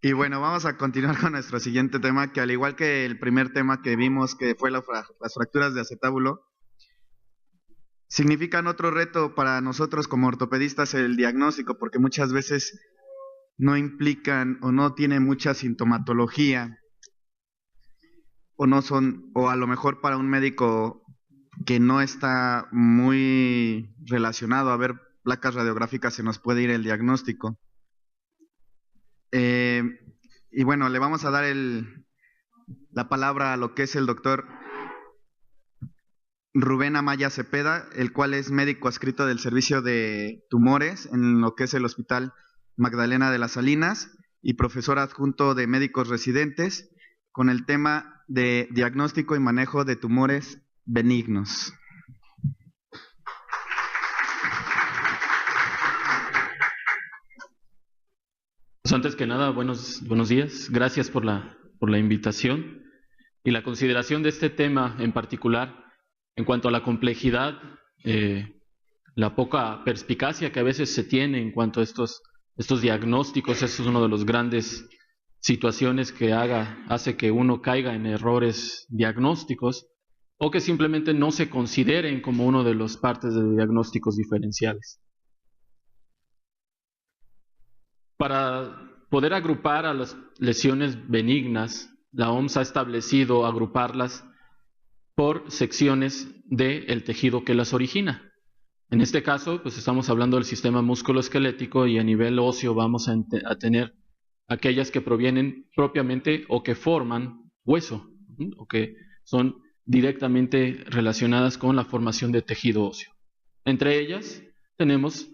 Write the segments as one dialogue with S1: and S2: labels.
S1: Y bueno, vamos a continuar con nuestro siguiente tema, que al igual que el primer tema que vimos, que fue las fracturas de acetábulo, significan otro reto para nosotros como ortopedistas el diagnóstico, porque muchas veces no implican o no tienen mucha sintomatología, o no son, o a lo mejor para un médico que no está muy relacionado a ver placas radiográficas se nos puede ir el diagnóstico. Eh, y bueno, le vamos a dar la palabra a lo que es el doctor Rubén Amaya Cepeda, el cual es médico adscrito del servicio de tumores en lo que es el Hospital Magdalena de las Salinas y profesor adjunto de médicos residentes con el tema de diagnóstico y manejo de tumores benignos.
S2: Pues antes que nada, buenos días. Gracias por la invitación y la consideración de este tema en particular en cuanto a la complejidad, la poca perspicacia que a veces se tiene en cuanto a estos diagnósticos. Eso es una de las grandes situaciones que hace que uno caiga en errores diagnósticos o que simplemente no se consideren como uno de los partes de diagnósticos diferenciales. Para poder agrupar a las lesiones benignas, la OMS ha establecido agruparlas por secciones del tejido que las origina. En este caso, pues estamos hablando del sistema musculoesquelético y a nivel óseo vamos a tener aquellas que provienen propiamente o que forman hueso, o que son directamente relacionadas con la formación de tejido óseo. Entre ellas tenemos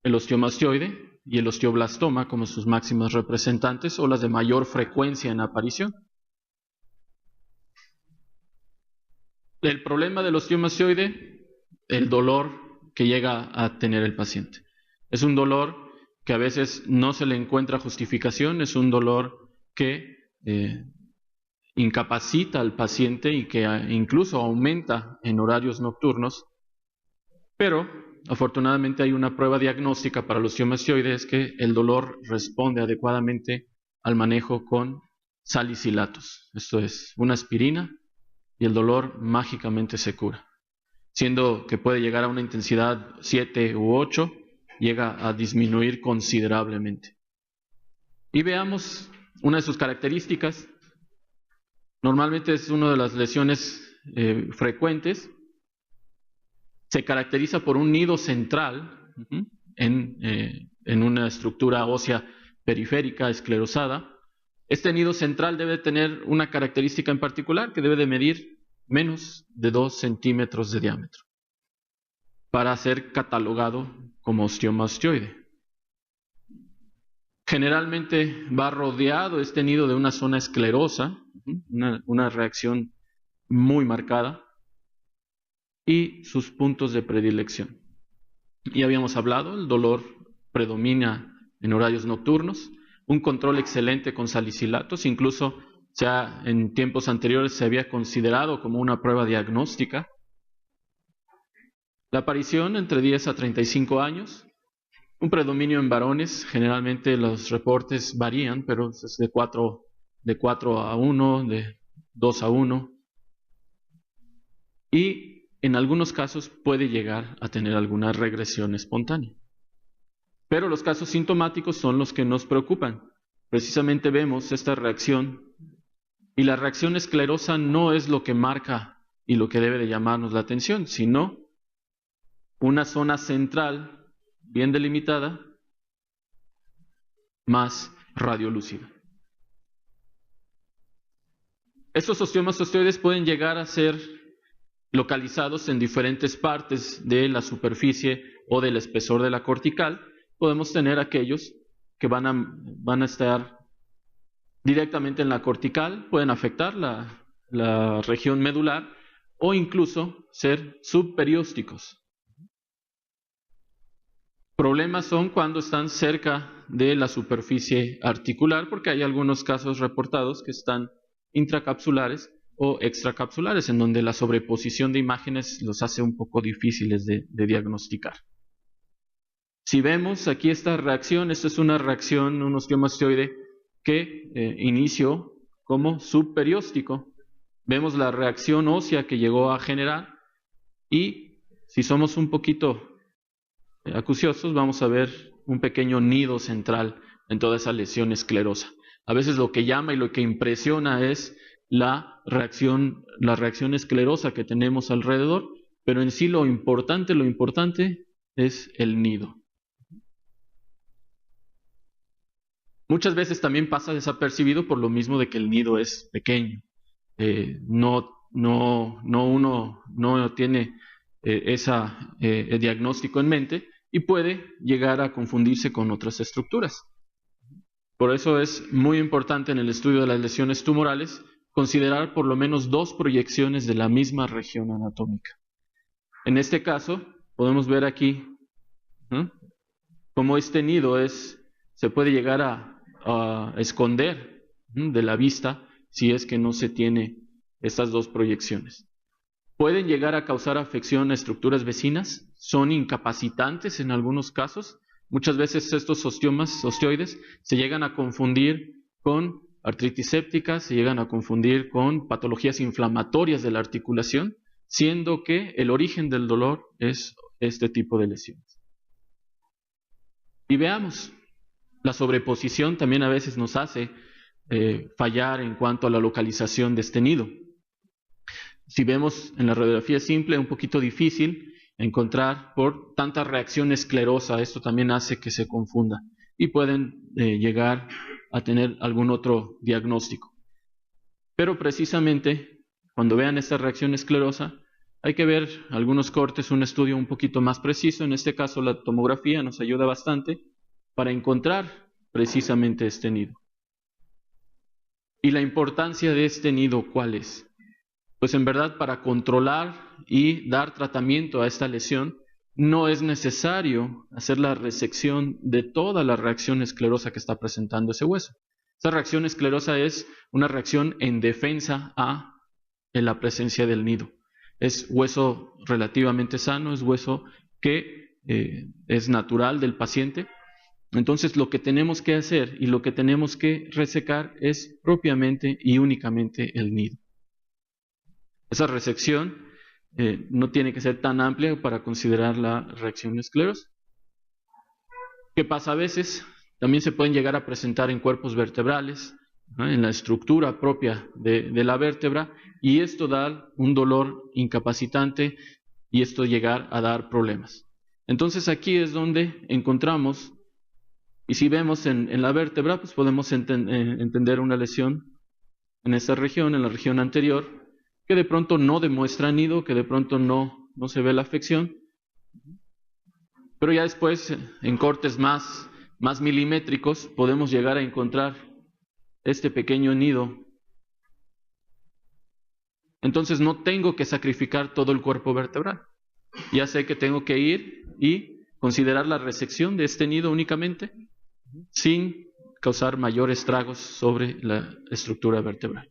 S2: el osteomastoide y el osteoblastoma como sus máximas representantes o las de mayor frecuencia en aparición. El problema del osteomastoide, el dolor que llega a tener el paciente. Es un dolor que a veces no se le encuentra justificación, es un dolor que incapacita al paciente y que incluso aumenta en horarios nocturnos, pero afortunadamente hay una prueba diagnóstica para los osteomastoides que el dolor responde adecuadamente al manejo con salicilatos. Esto es una aspirina y el dolor mágicamente se cura. Siendo que puede llegar a una intensidad 7 u 8, llega a disminuir considerablemente. Y veamos una de sus características. Normalmente es una de las lesiones frecuentes. Se caracteriza por un nido central en una estructura ósea periférica esclerosada. Este nido central debe tener una característica en particular que debe de medir menos de 2 centímetros de diámetro para ser catalogado como osteomastoide. Generalmente va rodeado este nido de una zona esclerosa, una reacción muy marcada, y sus puntos de predilección. Ya habíamos hablado, el dolor predomina en horarios nocturnos, un control excelente con salicilatos, incluso en tiempos anteriores se había considerado como una prueba diagnóstica. La aparición entre 10 a 35 años, un predominio en varones, generalmente los reportes varían, pero es de 4 a 1, de 2 a 1. Y en algunos casos puede llegar a tener alguna regresión espontánea. Pero los casos sintomáticos son los que nos preocupan. Precisamente vemos esta reacción y la reacción esclerosa no es lo que marca y lo que debe de llamarnos la atención, sino una zona central bien delimitada, más radiolúcida. Estos osteomastoides pueden llegar a ser localizados en diferentes partes de la superficie o del espesor de la cortical. Podemos tener aquellos que van a estar directamente en la cortical, pueden afectar la región medular o incluso ser subperiósticos. Problemas son cuando están cerca de la superficie articular, porque hay algunos casos reportados que están intracapsulares o extracapsulares, en donde la sobreposición de imágenes los hace un poco difíciles de diagnosticar. Si vemos aquí esta reacción, esta es una reacción, un osteomastoide que inició como subperióstico. Vemos la reacción ósea que llegó a generar y si somos un poquito acuciosos vamos a ver un pequeño nido central en toda esa lesión esclerosa. A veces lo que llama y lo que impresiona es la reacción esclerosa que tenemos alrededor, pero en sí lo importante es el nido. Muchas veces también pasa desapercibido por lo mismo de que el nido es pequeño. Uno no tiene ese diagnóstico en mente y puede llegar a confundirse con otras estructuras. Por eso es muy importante en el estudio de las lesiones tumorales considerar por lo menos 2 proyecciones de la misma región anatómica. En este caso, podemos ver aquí cómo este nido se puede llegar a esconder de la vista si es que no se tiene estas 2 proyecciones. Pueden llegar a causar afección a estructuras vecinas, son incapacitantes en algunos casos. Muchas veces estos osteoides se llegan a confundir con artritis séptica, se llegan a confundir con patologías inflamatorias de la articulación, siendo que el origen del dolor es este tipo de lesiones. Y veamos, la sobreposición también a veces nos hace fallar en cuanto a la localización de este nido. Si vemos en la radiografía simple, es un poquito difícil encontrar por tanta reacción esclerosa, esto también hace que se confunda y pueden llegar a tener algún otro diagnóstico. Pero precisamente cuando vean esta reacción esclerosa, hay que ver algunos cortes, un estudio un poquito más preciso. En este caso la tomografía nos ayuda bastante para encontrar precisamente este nido. ¿Y la importancia de este nido cuál es? Pues en verdad para controlar y dar tratamiento a esta lesión no es necesario hacer la resección de toda la reacción esclerosa que está presentando ese hueso. Esa reacción esclerosa es una reacción en defensa a la presencia del nido. Es hueso relativamente sano, es hueso que es natural del paciente. Entonces lo que tenemos que hacer y lo que tenemos que resecar es propiamente y únicamente el nido. Esa resección no tiene que ser tan amplia para considerar la reacción esclerosa. ¿Qué pasa a veces? También se pueden llegar a presentar en cuerpos vertebrales, ¿no? En la estructura propia de la vértebra, y esto da un dolor incapacitante y esto llegar a dar problemas. Entonces aquí es donde encontramos, y si vemos en la vértebra, pues podemos entender una lesión en esta región, en la región anterior, que de pronto no demuestra nido, que de pronto no se ve la afección, pero ya después en cortes más milimétricos podemos llegar a encontrar este pequeño nido. Entonces no tengo que sacrificar todo el cuerpo vertebral. Ya sé que tengo que ir y considerar la resección de este nido únicamente, sin causar mayores estragos sobre la estructura vertebral.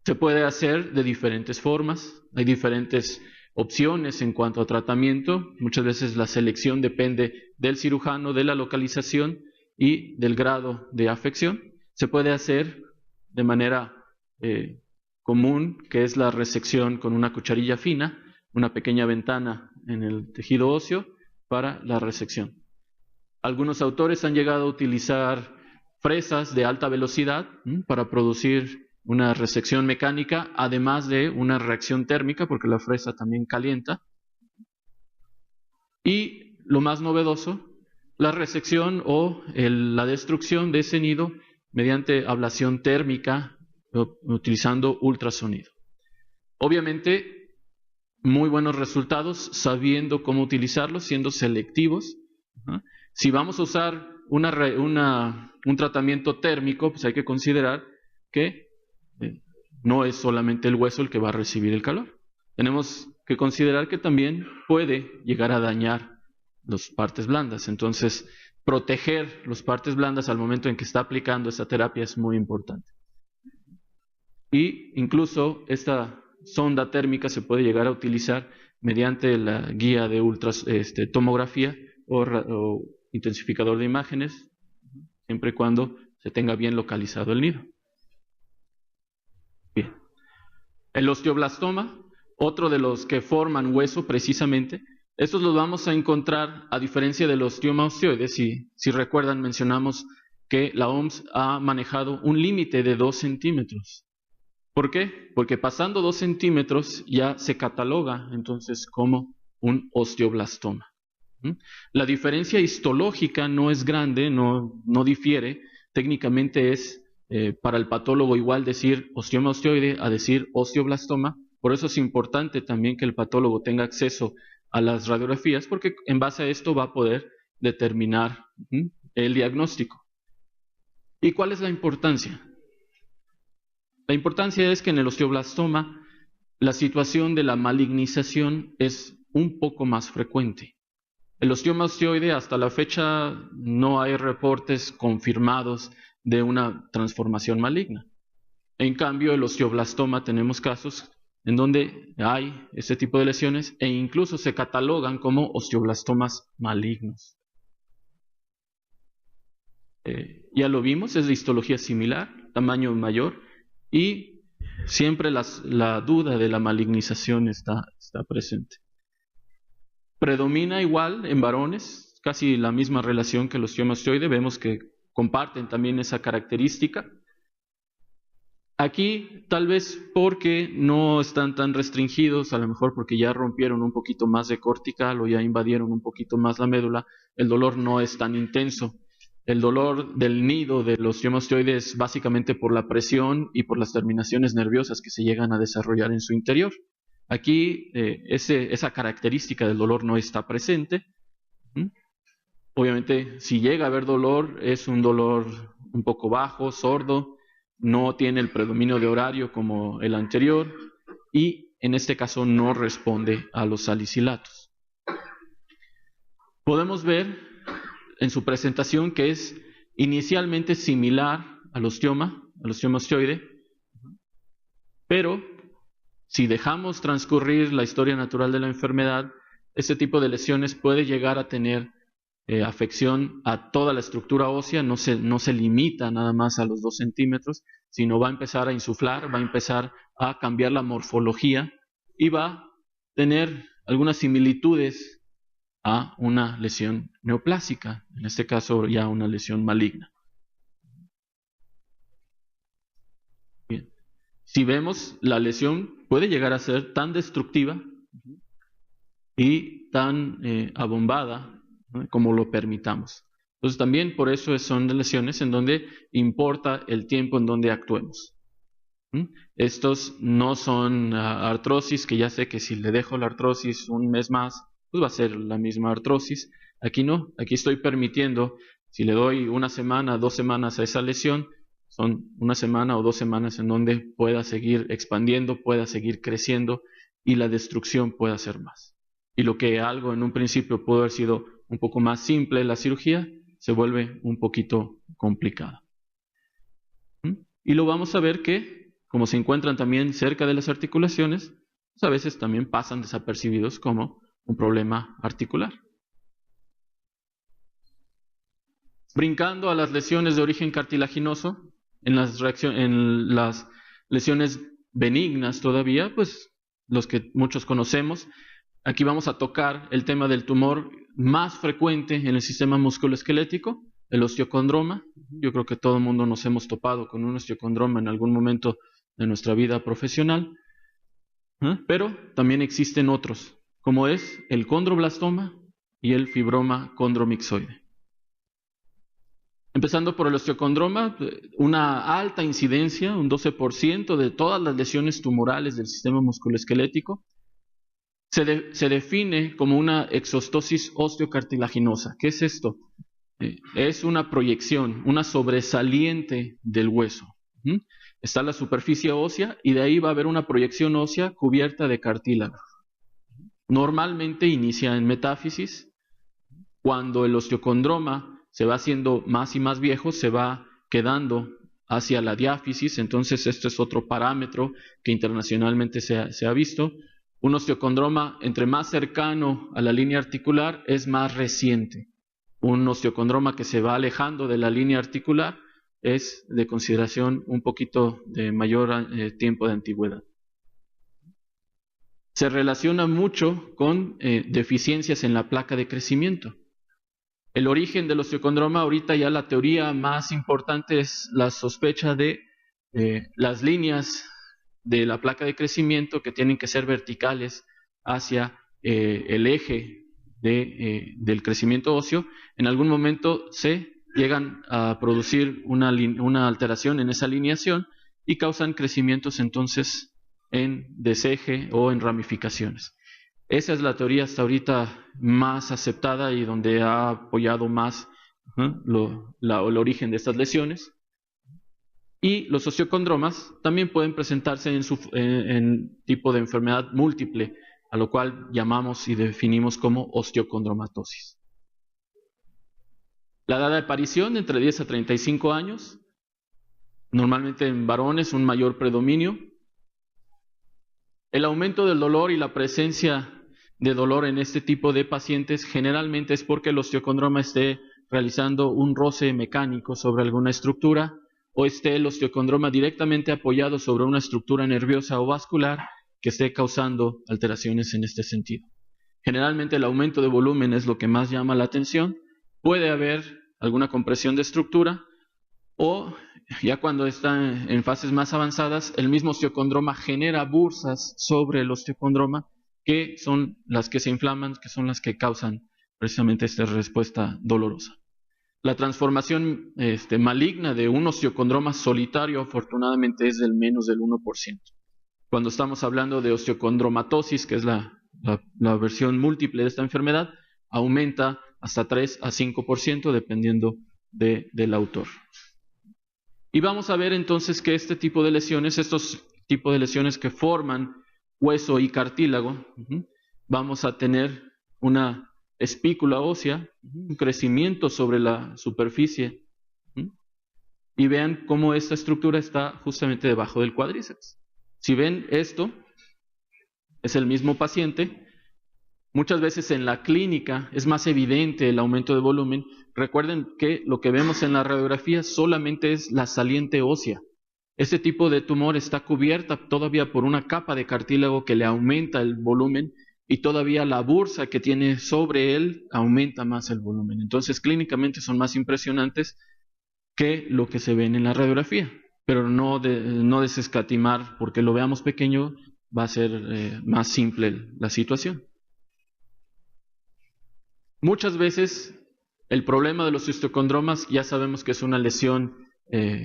S2: Se puede hacer de diferentes formas, hay diferentes opciones en cuanto a tratamiento. Muchas veces la selección depende del cirujano, de la localización y del grado de afección. Se puede hacer de manera común, que es la resección con una cucharilla fina, una pequeña ventana en el tejido óseo para la resección. Algunos autores han llegado a utilizar fresas de alta velocidad para producir una resección mecánica, además de una reacción térmica, porque la fresa también calienta. Y lo más novedoso, la resección o la destrucción de ese nido mediante ablación térmica, utilizando ultrasonido. Obviamente, muy buenos resultados sabiendo cómo utilizarlos, siendo selectivos. Si vamos a usar un tratamiento térmico, pues hay que considerar que no es solamente el hueso el que va a recibir el calor. Tenemos que considerar que también puede llegar a dañar las partes blandas. Entonces, proteger las partes blandas al momento en que está aplicando esa terapia es muy importante. Y incluso esta sonda térmica se puede llegar a utilizar mediante la guía de tomografía o intensificador de imágenes, siempre y cuando se tenga bien localizado el nido. Bien. El osteoblastoma, otro de los que forman hueso precisamente, estos los vamos a encontrar a diferencia del osteoma osteoide. Si recuerdan, mencionamos que la OMS ha manejado un límite de 2 centímetros. ¿Por qué? Porque pasando 2 centímetros ya se cataloga entonces como un osteoblastoma. La diferencia histológica no es grande, no difiere. Técnicamente es para el patólogo igual decir osteoma osteoide a decir osteoblastoma. Por eso es importante también que el patólogo tenga acceso a las radiografías, porque en base a esto va a poder determinar el diagnóstico. ¿Y cuál es la importancia? La importancia es que en el osteoblastoma la situación de la malignización es un poco más frecuente. El osteoma osteoide, hasta la fecha no hay reportes confirmados de una transformación maligna. En cambio, el osteoblastoma tenemos casos en donde hay este tipo de lesiones e incluso se catalogan como osteoblastomas malignos. Ya lo vimos, es de histología similar, tamaño mayor, y siempre la duda de la malignización está presente. Predomina igual en varones, casi la misma relación que el osteoma osteoide, vemos que comparten también esa característica. Aquí tal vez porque no están tan restringidos, a lo mejor porque ya rompieron un poquito más de cortical o ya invadieron un poquito más la médula, el dolor no es tan intenso. El dolor del nido del osteoma osteoide es básicamente por la presión y por las terminaciones nerviosas que se llegan a desarrollar en su interior. Aquí esa característica del dolor no está presente. Obviamente, si llega a haber dolor, es un dolor un poco bajo, sordo, no tiene el predominio de horario como el anterior y en este caso no responde a los salicilatos. Podemos ver en su presentación que es inicialmente similar al osteoma osteoide, pero si dejamos transcurrir la historia natural de la enfermedad, este tipo de lesiones puede llegar a tener afección a toda la estructura ósea, no se limita nada más a los 2 centímetros, sino va a empezar a insuflar, va a empezar a cambiar la morfología y va a tener algunas similitudes a una lesión neoplásica, en este caso ya una lesión maligna. Bien. Si vemos, la lesión puede llegar a ser tan destructiva y tan abombada, ¿no?, como lo permitamos. Entonces también por eso son lesiones en donde importa el tiempo en donde actuemos. Estos no son artrosis, que ya sé que si le dejo la artrosis un mes más, pues va a ser la misma artrosis. Aquí no, aquí estoy permitiendo, si le doy 1 semana, 2 semanas a esa lesión, son 1 semana o 2 semanas en donde pueda seguir expandiendo, pueda seguir creciendo y la destrucción pueda ser más. Y lo que algo en un principio pudo haber sido un poco más simple, la cirugía, se vuelve un poquito complicada. Y lo vamos a ver que, como se encuentran también cerca de las articulaciones, pues a veces también pasan desapercibidos como un problema articular. Brincando a las lesiones de origen cartilaginoso, en las lesiones benignas todavía, pues los que muchos conocemos, aquí vamos a tocar el tema del tumor más frecuente en el sistema musculoesquelético, el osteocondroma. Yo creo que todo el mundo nos hemos topado con un osteocondroma en algún momento de nuestra vida profesional, pero también existen otros, como es el condroblastoma y el fibroma condromixoide. Empezando por el osteocondroma, una alta incidencia, un 12% de todas las lesiones tumorales del sistema musculoesquelético, se define como una exostosis osteocartilaginosa. ¿Qué es esto? Es una proyección, una sobresaliente del hueso. Está la superficie ósea y de ahí va a haber una proyección ósea cubierta de cartílago. Normalmente inicia en metáfisis. Cuando el osteocondroma se va haciendo más y más viejo, se va quedando hacia la diáfisis. Entonces, este es otro parámetro que internacionalmente se ha visto. Un osteocondroma, entre más cercano a la línea articular, es más reciente. Un osteocondroma que se va alejando de la línea articular es de consideración un poquito de mayor tiempo de antigüedad. Se relaciona mucho con deficiencias en la placa de crecimiento. El origen del osteocondroma, ahorita ya la teoría más importante es la sospecha de las líneas de la placa de crecimiento que tienen que ser verticales hacia el eje del crecimiento óseo. En algún momento se llegan a producir una alteración en esa alineación y causan crecimientos entonces en deseje o en ramificaciones. Esa es la teoría hasta ahorita más aceptada y donde ha apoyado más el origen de estas lesiones. Y los osteocondromas también pueden presentarse en tipo de enfermedad múltiple, a lo cual llamamos y definimos como osteocondromatosis. La edad de aparición entre 10 a 35 años, normalmente en varones un mayor predominio. El aumento del dolor y la presencia de dolor en este tipo de pacientes generalmente es porque el osteocondroma esté realizando un roce mecánico sobre alguna estructura o esté el osteocondroma directamente apoyado sobre una estructura nerviosa o vascular que esté causando alteraciones en este sentido. Generalmente el aumento de volumen es lo que más llama la atención. Puede haber alguna compresión de estructura o ya cuando está en fases más avanzadas, el mismo osteocondroma genera bursas sobre el osteocondroma que son las que se inflaman, que son las que causan precisamente esta respuesta dolorosa. La transformación maligna de un osteocondroma solitario afortunadamente es del menos del 1%. Cuando estamos hablando de osteocondromatosis, que es la versión múltiple de esta enfermedad, aumenta hasta 3 a 5% dependiendo del autor. Y vamos a ver entonces que este tipo de lesiones, estos tipos de lesiones que forman hueso y cartílago, vamos a tener una espícula ósea, un crecimiento sobre la superficie, y vean cómo esta estructura está justamente debajo del cuádriceps. Si ven esto, es el mismo paciente. Muchas veces en la clínica es más evidente el aumento de volumen. Recuerden que lo que vemos en la radiografía solamente es la saliente ósea. Este tipo de tumor está cubierta todavía por una capa de cartílago que le aumenta el volumen y todavía la bursa que tiene sobre él aumenta más el volumen. Entonces clínicamente son más impresionantes que lo que se ven en la radiografía, pero no desescatimar porque lo veamos pequeño va a ser más simple la situación. Muchas veces el problema de los osteocondromas ya sabemos que es una lesión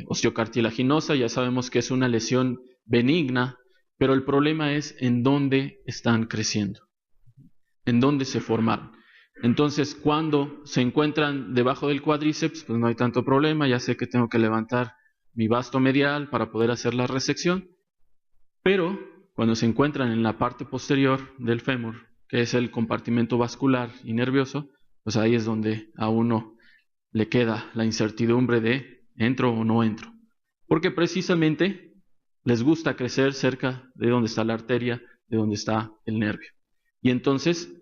S2: osteocartilaginosa, ya sabemos que es una lesión benigna, pero el problema es en dónde están creciendo, en dónde se formaron. Entonces, cuando se encuentran debajo del cuádriceps, pues no hay tanto problema, ya sé que tengo que levantar mi vasto medial para poder hacer la resección, pero cuando se encuentran en la parte posterior del fémur, que es el compartimento vascular y nervioso, pues ahí es donde a uno le queda la incertidumbre de ¿entro o no entro? Porque precisamente les gusta crecer cerca de donde está la arteria, de donde está el nervio. Y entonces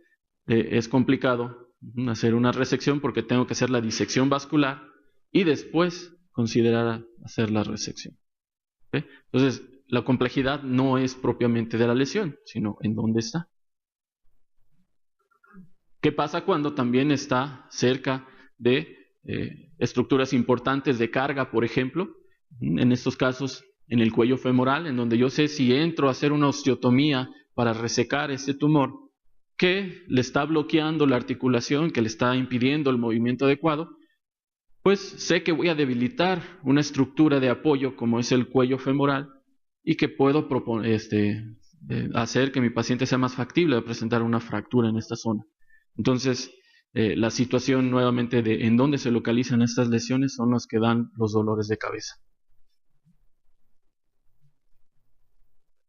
S2: es complicado hacer una resección porque tengo que hacer la disección vascular y después considerar hacer la resección. ¿Okay? Entonces, la complejidad no es propiamente de la lesión, sino en dónde está. ¿Qué pasa cuando también está cerca de estructuras importantes de carga, por ejemplo? En estos casos, en el cuello femoral, en donde yo sé si entro a hacer una osteotomía para resecar este tumor, que le está bloqueando la articulación, que le está impidiendo el movimiento adecuado, pues sé que voy a debilitar una estructura de apoyo como es el cuello femoral y que puedo hacer que mi paciente sea más factible de presentar una fractura en esta zona. Entonces, la situación nuevamente de en dónde se localizan estas lesiones son las que dan los dolores de cabeza.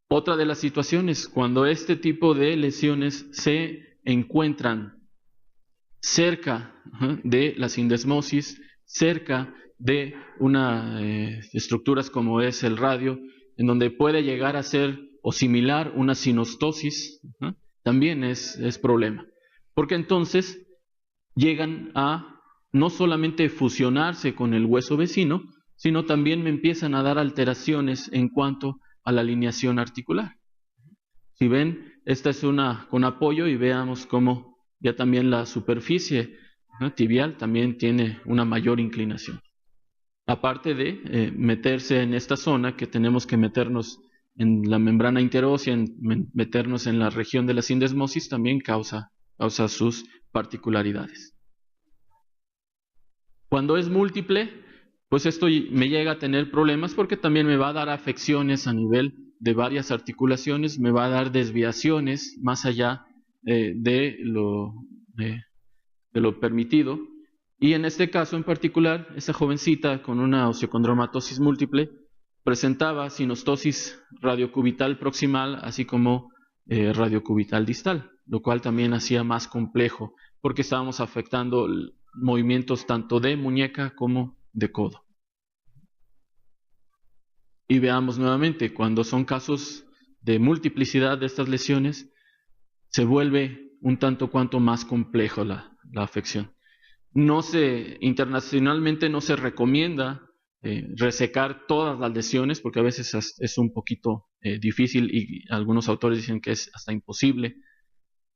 S2: Otra de las situaciones, cuando este tipo de lesiones se encuentran cerca de la sindesmosis, cerca de estructuras como es el radio, en donde puede llegar a ser o similar, una sinostosis, también es problema. Porque entonces llegan a no solamente fusionarse con el hueso vecino, sino también me empiezan a dar alteraciones en cuanto a la alineación articular. Si ven, esta es una con apoyo y veamos cómo ya también la superficie tibial también tiene una mayor inclinación. Aparte de meterse en esta zona, que tenemos que meternos en la membrana interósea, meternos en la región de la sindesmosis, también causa sus particularidades. Cuando es múltiple, pues esto me llega a tener problemas porque también me va a dar afecciones a nivel de varias articulaciones, me va a dar desviaciones más allá de lo permitido. Y en este caso en particular, esa jovencita con una osteocondromatosis múltiple presentaba sinostosis radiocubital proximal, así como radiocubital distal, lo cual también hacía más complejo porque estábamos afectando movimientos tanto de muñeca como de codo. Y veamos nuevamente, cuando son casos de multiplicidad de estas lesiones, se vuelve un tanto cuanto más complejo la afección. Internacionalmente no se recomienda resecar todas las lesiones, porque a veces es un poquito difícil y algunos autores dicen que es hasta imposible,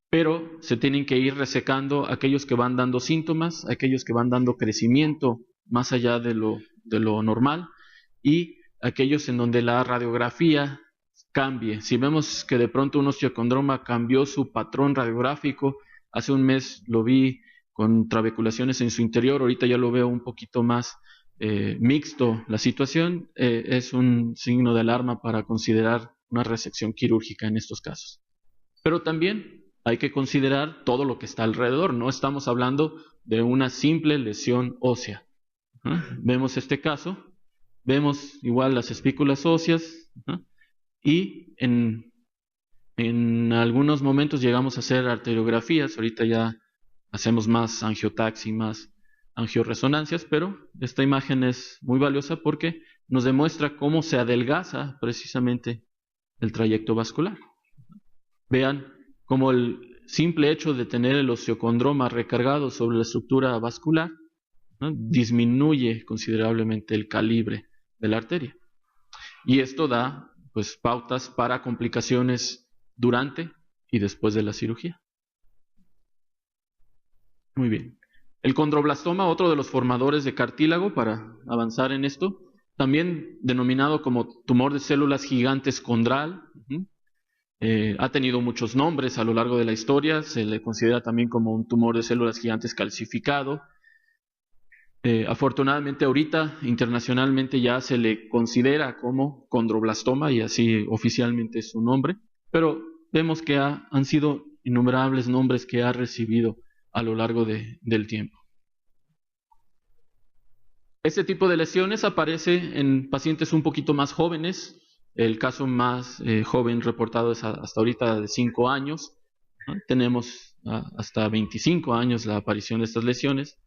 S2: pero se tienen que ir resecando aquellos que van dando síntomas, aquellos que van dando crecimiento más allá de lo normal y aquellos en donde la radiografía cambie. Si vemos que de pronto un osteocondroma cambió su patrón radiográfico, hace un mes lo vi con trabeculaciones en su interior, ahorita ya lo veo un poquito más mixto la situación, es un signo de alarma para considerar una resección quirúrgica en estos casos. Pero también hay que considerar todo lo que está alrededor, no estamos hablando de una simple lesión ósea. Vemos este caso, vemos igual las espículas óseas y en algunos momentos llegamos a hacer arteriografías, ahorita ya hacemos más angiotaxia y más angioresonancias, pero esta imagen es muy valiosa porque nos demuestra cómo se adelgaza precisamente el trayecto vascular. Vean cómo el simple hecho de tener el osteocondroma recargado sobre la estructura vascular disminuye considerablemente el calibre de la arteria. Y esto da pues pautas para complicaciones durante y después de la cirugía. Muy bien. El condroblastoma, otro de los formadores de cartílago, para avanzar en esto, también denominado como tumor de células gigantes condral, ha tenido muchos nombres a lo largo de la historia, se le considera también como un tumor de células gigantes calcificado. Afortunadamente ahorita internacionalmente ya se le considera como condroblastoma y así oficialmente es su nombre, pero vemos que han sido innumerables nombres que ha recibido a lo largo del tiempo. Este tipo de lesiones aparece en pacientes un poquito más jóvenes. El caso más joven reportado es hasta ahorita de 5 años. Tenemos hasta 25 años la aparición de estas lesiones.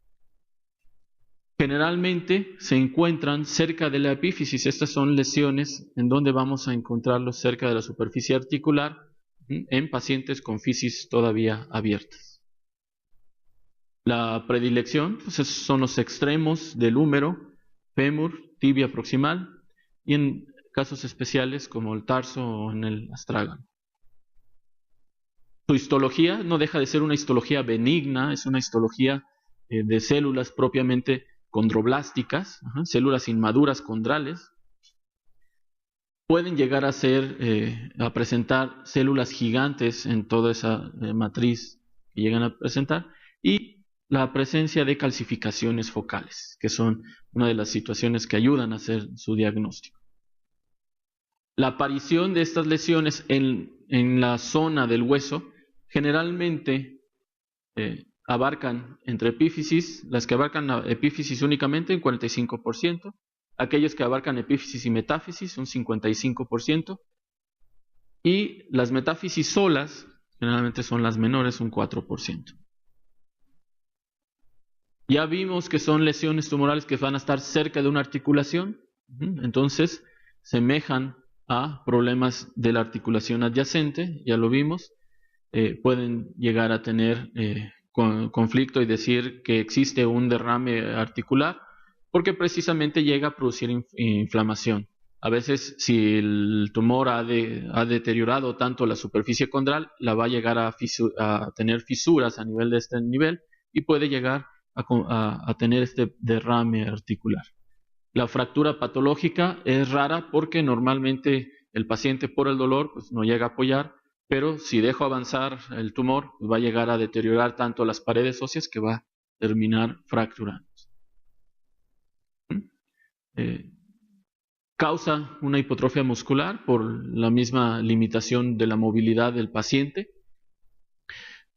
S2: Generalmente se encuentran cerca de la epífisis. Estas son lesiones en donde vamos a encontrarlos cerca de la superficie articular en pacientes con fisis todavía abiertas. La predilección pues son los extremos del húmero, fémur, tibia proximal y en casos especiales como el tarso o en el astrágalo. Su histología no deja de ser una histología benigna, es una histología de células propiamente condroblásticas, células inmaduras condrales. Pueden llegar a presentar células gigantes en toda esa matriz que llegan a presentar y la presencia de calcificaciones focales, que son una de las situaciones que ayudan a hacer su diagnóstico. La aparición de estas lesiones en la zona del hueso generalmente abarcan entre epífisis, las que abarcan epífisis únicamente un 45%, aquellos que abarcan epífisis y metáfisis un 55%, y las metáfisis solas generalmente son las menores, un 4%. Ya vimos que son lesiones tumorales que van a estar cerca de una articulación, entonces semejan a problemas de la articulación adyacente, ya lo vimos. Pueden llegar a tener conflicto y decir que existe un derrame articular porque precisamente llega a producir inflamación. A veces, si el tumor ha deteriorado tanto la superficie condral, la va a llegar a tener fisuras a nivel de este nivel y puede llegar a tener este derrame articular. La fractura patológica es rara porque normalmente el paciente por el dolor pues, no llega a apoyar, pero si dejo avanzar el tumor, pues, va a llegar a deteriorar tanto las paredes óseas que va a terminar fracturando. Causa una hipotrofia muscular por la misma limitación de la movilidad del paciente.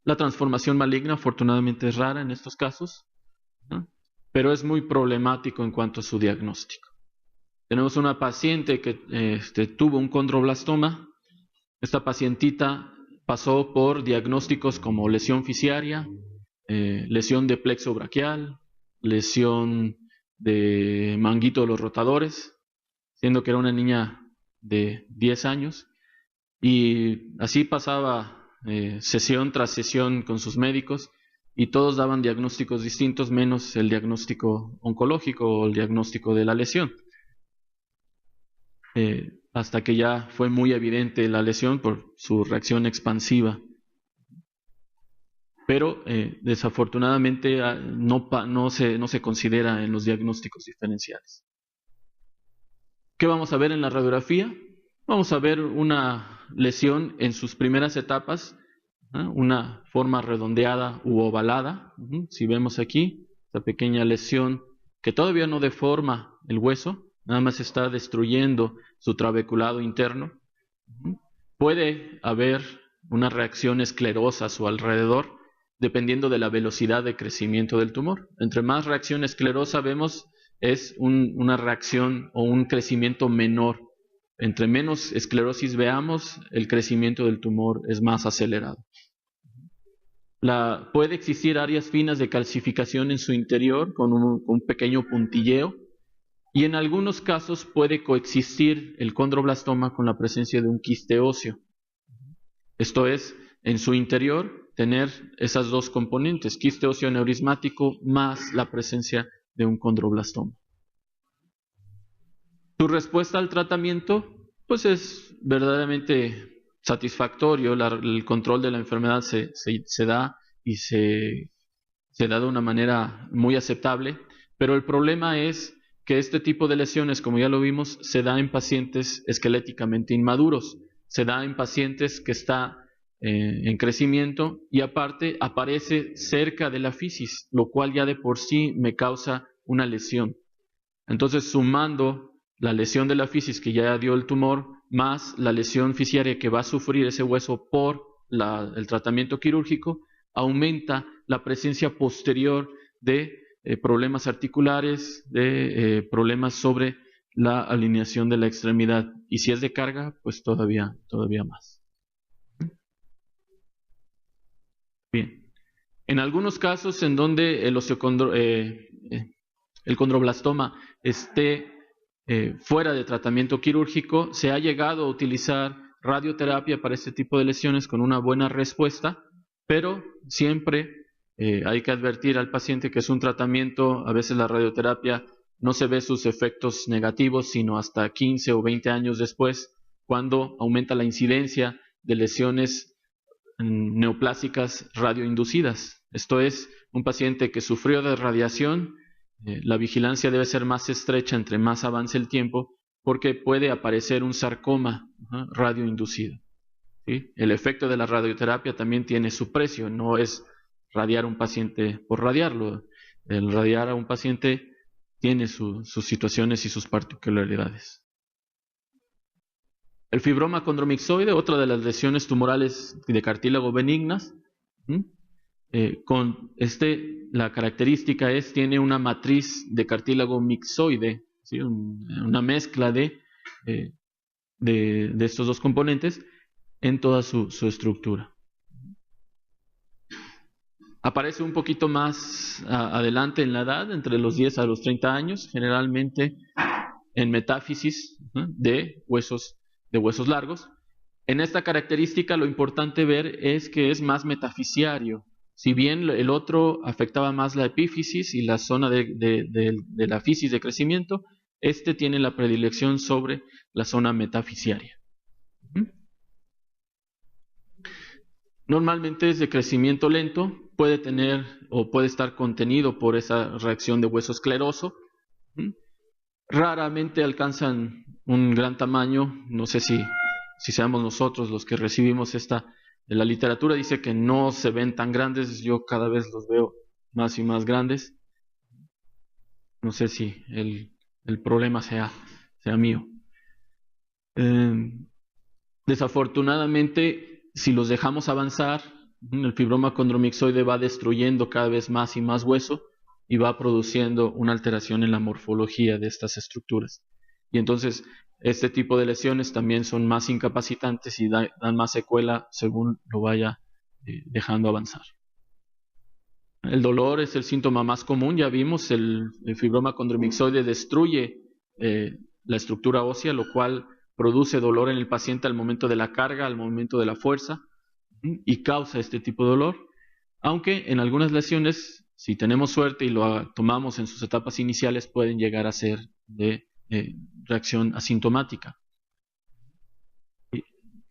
S2: La transformación maligna afortunadamente es rara en estos casos, ¿no? Pero es muy problemático en cuanto a su diagnóstico. Tenemos una paciente que tuvo un condroblastoma. Esta pacientita pasó por diagnósticos como lesión fisiaria, lesión de plexo braquial, lesión de manguito de los rotadores, siendo que era una niña de 10 años, y así pasaba sesión tras sesión con sus médicos, y todos daban diagnósticos distintos, menos el diagnóstico oncológico o el diagnóstico de la lesión. Hasta que ya fue muy evidente la lesión por su reacción expansiva. Pero desafortunadamente no se considera en los diagnósticos diferenciales. ¿Qué vamos a ver en la radiografía? Vamos a ver una lesión en sus primeras etapas, una forma redondeada u ovalada. Si vemos aquí, esta pequeña lesión que todavía no deforma el hueso, nada más está destruyendo su trabeculado interno. Puede haber una reacción esclerosa a su alrededor, dependiendo de la velocidad de crecimiento del tumor. Entre más reacción esclerosa vemos, es una reacción o un crecimiento menor. Entre menos esclerosis veamos, el crecimiento del tumor es más acelerado. Puede existir áreas finas de calcificación en su interior con un pequeño puntilleo, y en algunos casos puede coexistir el condroblastoma con la presencia de un quiste óseo. Esto es, en su interior, tener esas dos componentes, quiste óseo neurismático más la presencia de un condroblastoma. Su respuesta al tratamiento, pues es verdaderamente satisfactorio. El control de la enfermedad se da y se da de una manera muy aceptable, pero el problema es que este tipo de lesiones, como ya lo vimos, se da en pacientes esqueléticamente inmaduros, se da en pacientes que está en crecimiento y aparte aparece cerca de la fisis, lo cual ya de por sí me causa una lesión. Entonces, sumando la lesión de la fisis que ya dio el tumor, más la lesión fisiaria que va a sufrir ese hueso por el tratamiento quirúrgico, aumenta la presencia posterior de problemas articulares, de problemas sobre la alineación de la extremidad. Y si es de carga, pues todavía más. Bien. En algunos casos en donde el condroblastoma esté fuera de tratamiento quirúrgico, se ha llegado a utilizar radioterapia para este tipo de lesiones con una buena respuesta, pero siempre hay que advertir al paciente que es un tratamiento. A veces la radioterapia no se ve sus efectos negativos sino hasta 15 o 20 años después, cuando aumenta la incidencia de lesiones neoplásicas radioinducidas. Esto es, un paciente que sufrió de radiación, la vigilancia debe ser más estrecha entre más avance el tiempo, porque puede aparecer un sarcoma radioinducido. ¿Sí? El efecto de la radioterapia también tiene su precio, no es radiar a un paciente por radiarlo. El radiar a un paciente tiene sus situaciones y sus particularidades. El fibroma condromixoide, otra de las lesiones tumorales de cartílago benignas, la característica tiene una matriz de cartílago mixoide, ¿sí? Una mezcla de estos dos componentes en toda su estructura. Aparece un poquito más adelante en la edad, entre los 10 a los 30 años, generalmente en metáfisis de huesos de huesos largos. En esta característica lo importante ver es que es más metafisiario. Si bien el otro afectaba más la epífisis y la zona de la fisis de crecimiento, este tiene la predilección sobre la zona metafisiaria. Normalmente es de crecimiento lento, puede tener o puede estar contenido por esa reacción de hueso escleroso. Raramente alcanzan un gran tamaño, no sé si seamos nosotros los que recibimos esta. La literatura dice que no se ven tan grandes, yo cada vez los veo más y más grandes. No sé si el problema sea mío. Desafortunadamente, si los dejamos avanzar, el fibroma condromixoide va destruyendo cada vez más y más hueso y va produciendo una alteración en la morfología de estas estructuras. Y entonces, este tipo de lesiones también son más incapacitantes y dan más secuela según lo vaya dejando avanzar. El dolor es el síntoma más común, ya vimos, el fibroma condromixoide destruye la estructura ósea, lo cual produce dolor en el paciente al momento de la carga, al momento de la fuerza, y causa este tipo de dolor, aunque en algunas lesiones, si tenemos suerte y lo tomamos en sus etapas iniciales, pueden llegar a ser de reacción asintomática.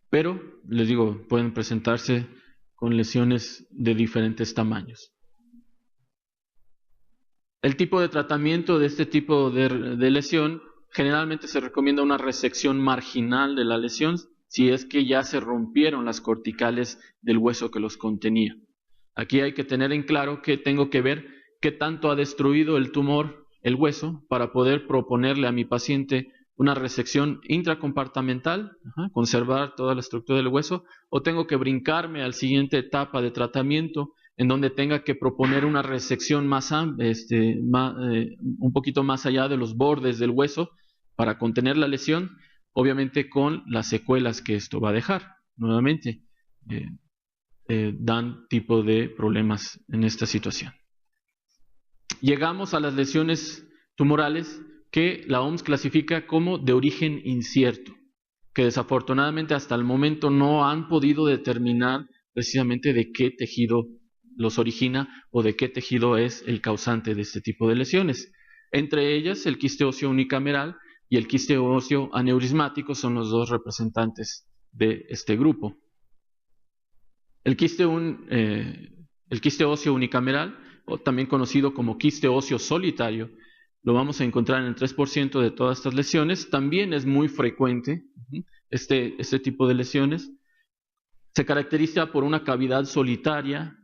S2: Pero, les digo, pueden presentarse con lesiones de diferentes tamaños. El tipo de tratamiento de este tipo de lesión, generalmente se recomienda una resección marginal de la lesión si es que ya se rompieron las corticales del hueso que los contenía. Aquí hay que tener en claro que tengo que ver qué tanto ha destruido el tumor el hueso para poder proponerle a mi paciente una resección intracompartimental, conservar toda la estructura del hueso, o tengo que brincarme a la siguiente etapa de tratamiento en donde tenga que proponer una resección más un poquito más allá de los bordes del hueso para contener la lesión, obviamente con las secuelas que esto va a dejar. Nuevamente, dan tipo de problemas en esta situación. Llegamos a las lesiones tumorales que la OMS clasifica como de origen incierto, que desafortunadamente hasta el momento no han podido determinar precisamente de qué tejido los origina o de qué tejido es el causante de este tipo de lesiones. Entre ellas, el quiste óseo unicameral y el quiste óseo aneurismático son los dos representantes de este grupo. El quiste óseo unicameral, o también conocido como quiste óseo solitario, lo vamos a encontrar en el 3% de todas estas lesiones. También es muy frecuente este tipo de lesiones. Se caracteriza por una cavidad solitaria.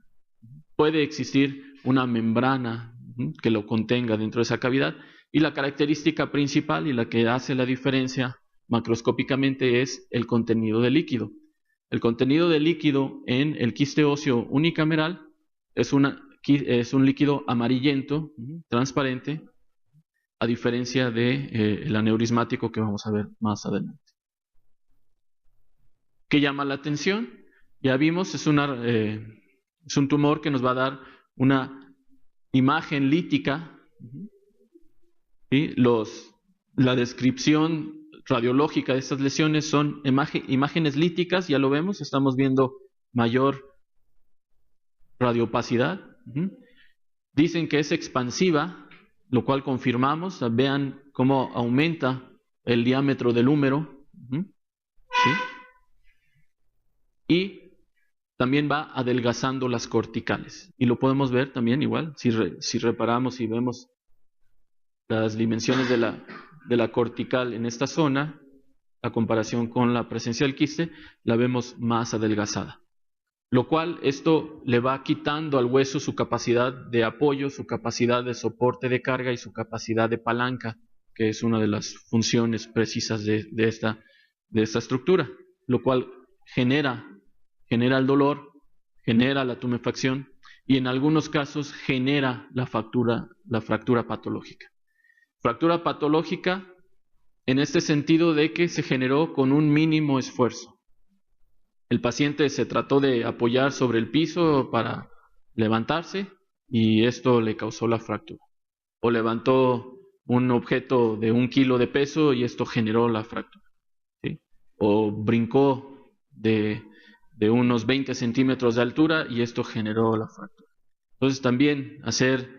S2: Puede existir una membrana que lo contenga dentro de esa cavidad. Y la característica principal y la que hace la diferencia macroscópicamente es el contenido de líquido. El contenido de líquido en el quiste óseo unicameral es un líquido amarillento, transparente, a diferencia del aneurismático que vamos a ver más adelante. ¿Qué llama la atención? Ya vimos, es un tumor que nos va a dar una imagen lítica. ¿Sí? La descripción radiológica de estas lesiones son imágenes líticas, ya lo vemos, estamos viendo mayor radioopacidad. Dicen que es expansiva, lo cual confirmamos. Vean cómo aumenta el diámetro del húmero. ¿Sí? Y también va adelgazando las corticales. Y lo podemos ver también igual, si reparamos y vemos las dimensiones de la cortical en esta zona, a comparación con la presencia del quiste, la vemos más adelgazada. Lo cual esto le va quitando al hueso su capacidad de apoyo, su capacidad de soporte de carga y su capacidad de palanca, que es una de las funciones precisas de esta estructura, lo cual genera el dolor, genera la tumefacción y en algunos casos genera la fractura patológica. Fractura patológica en este sentido de que se generó con un mínimo esfuerzo. El paciente se trató de apoyar sobre el piso para levantarse y esto le causó la fractura. O levantó un objeto de 1 kilo de peso y esto generó la fractura. ¿Sí? o brincó de unos 20 centímetros de altura y esto generó la fractura. Entonces también hacer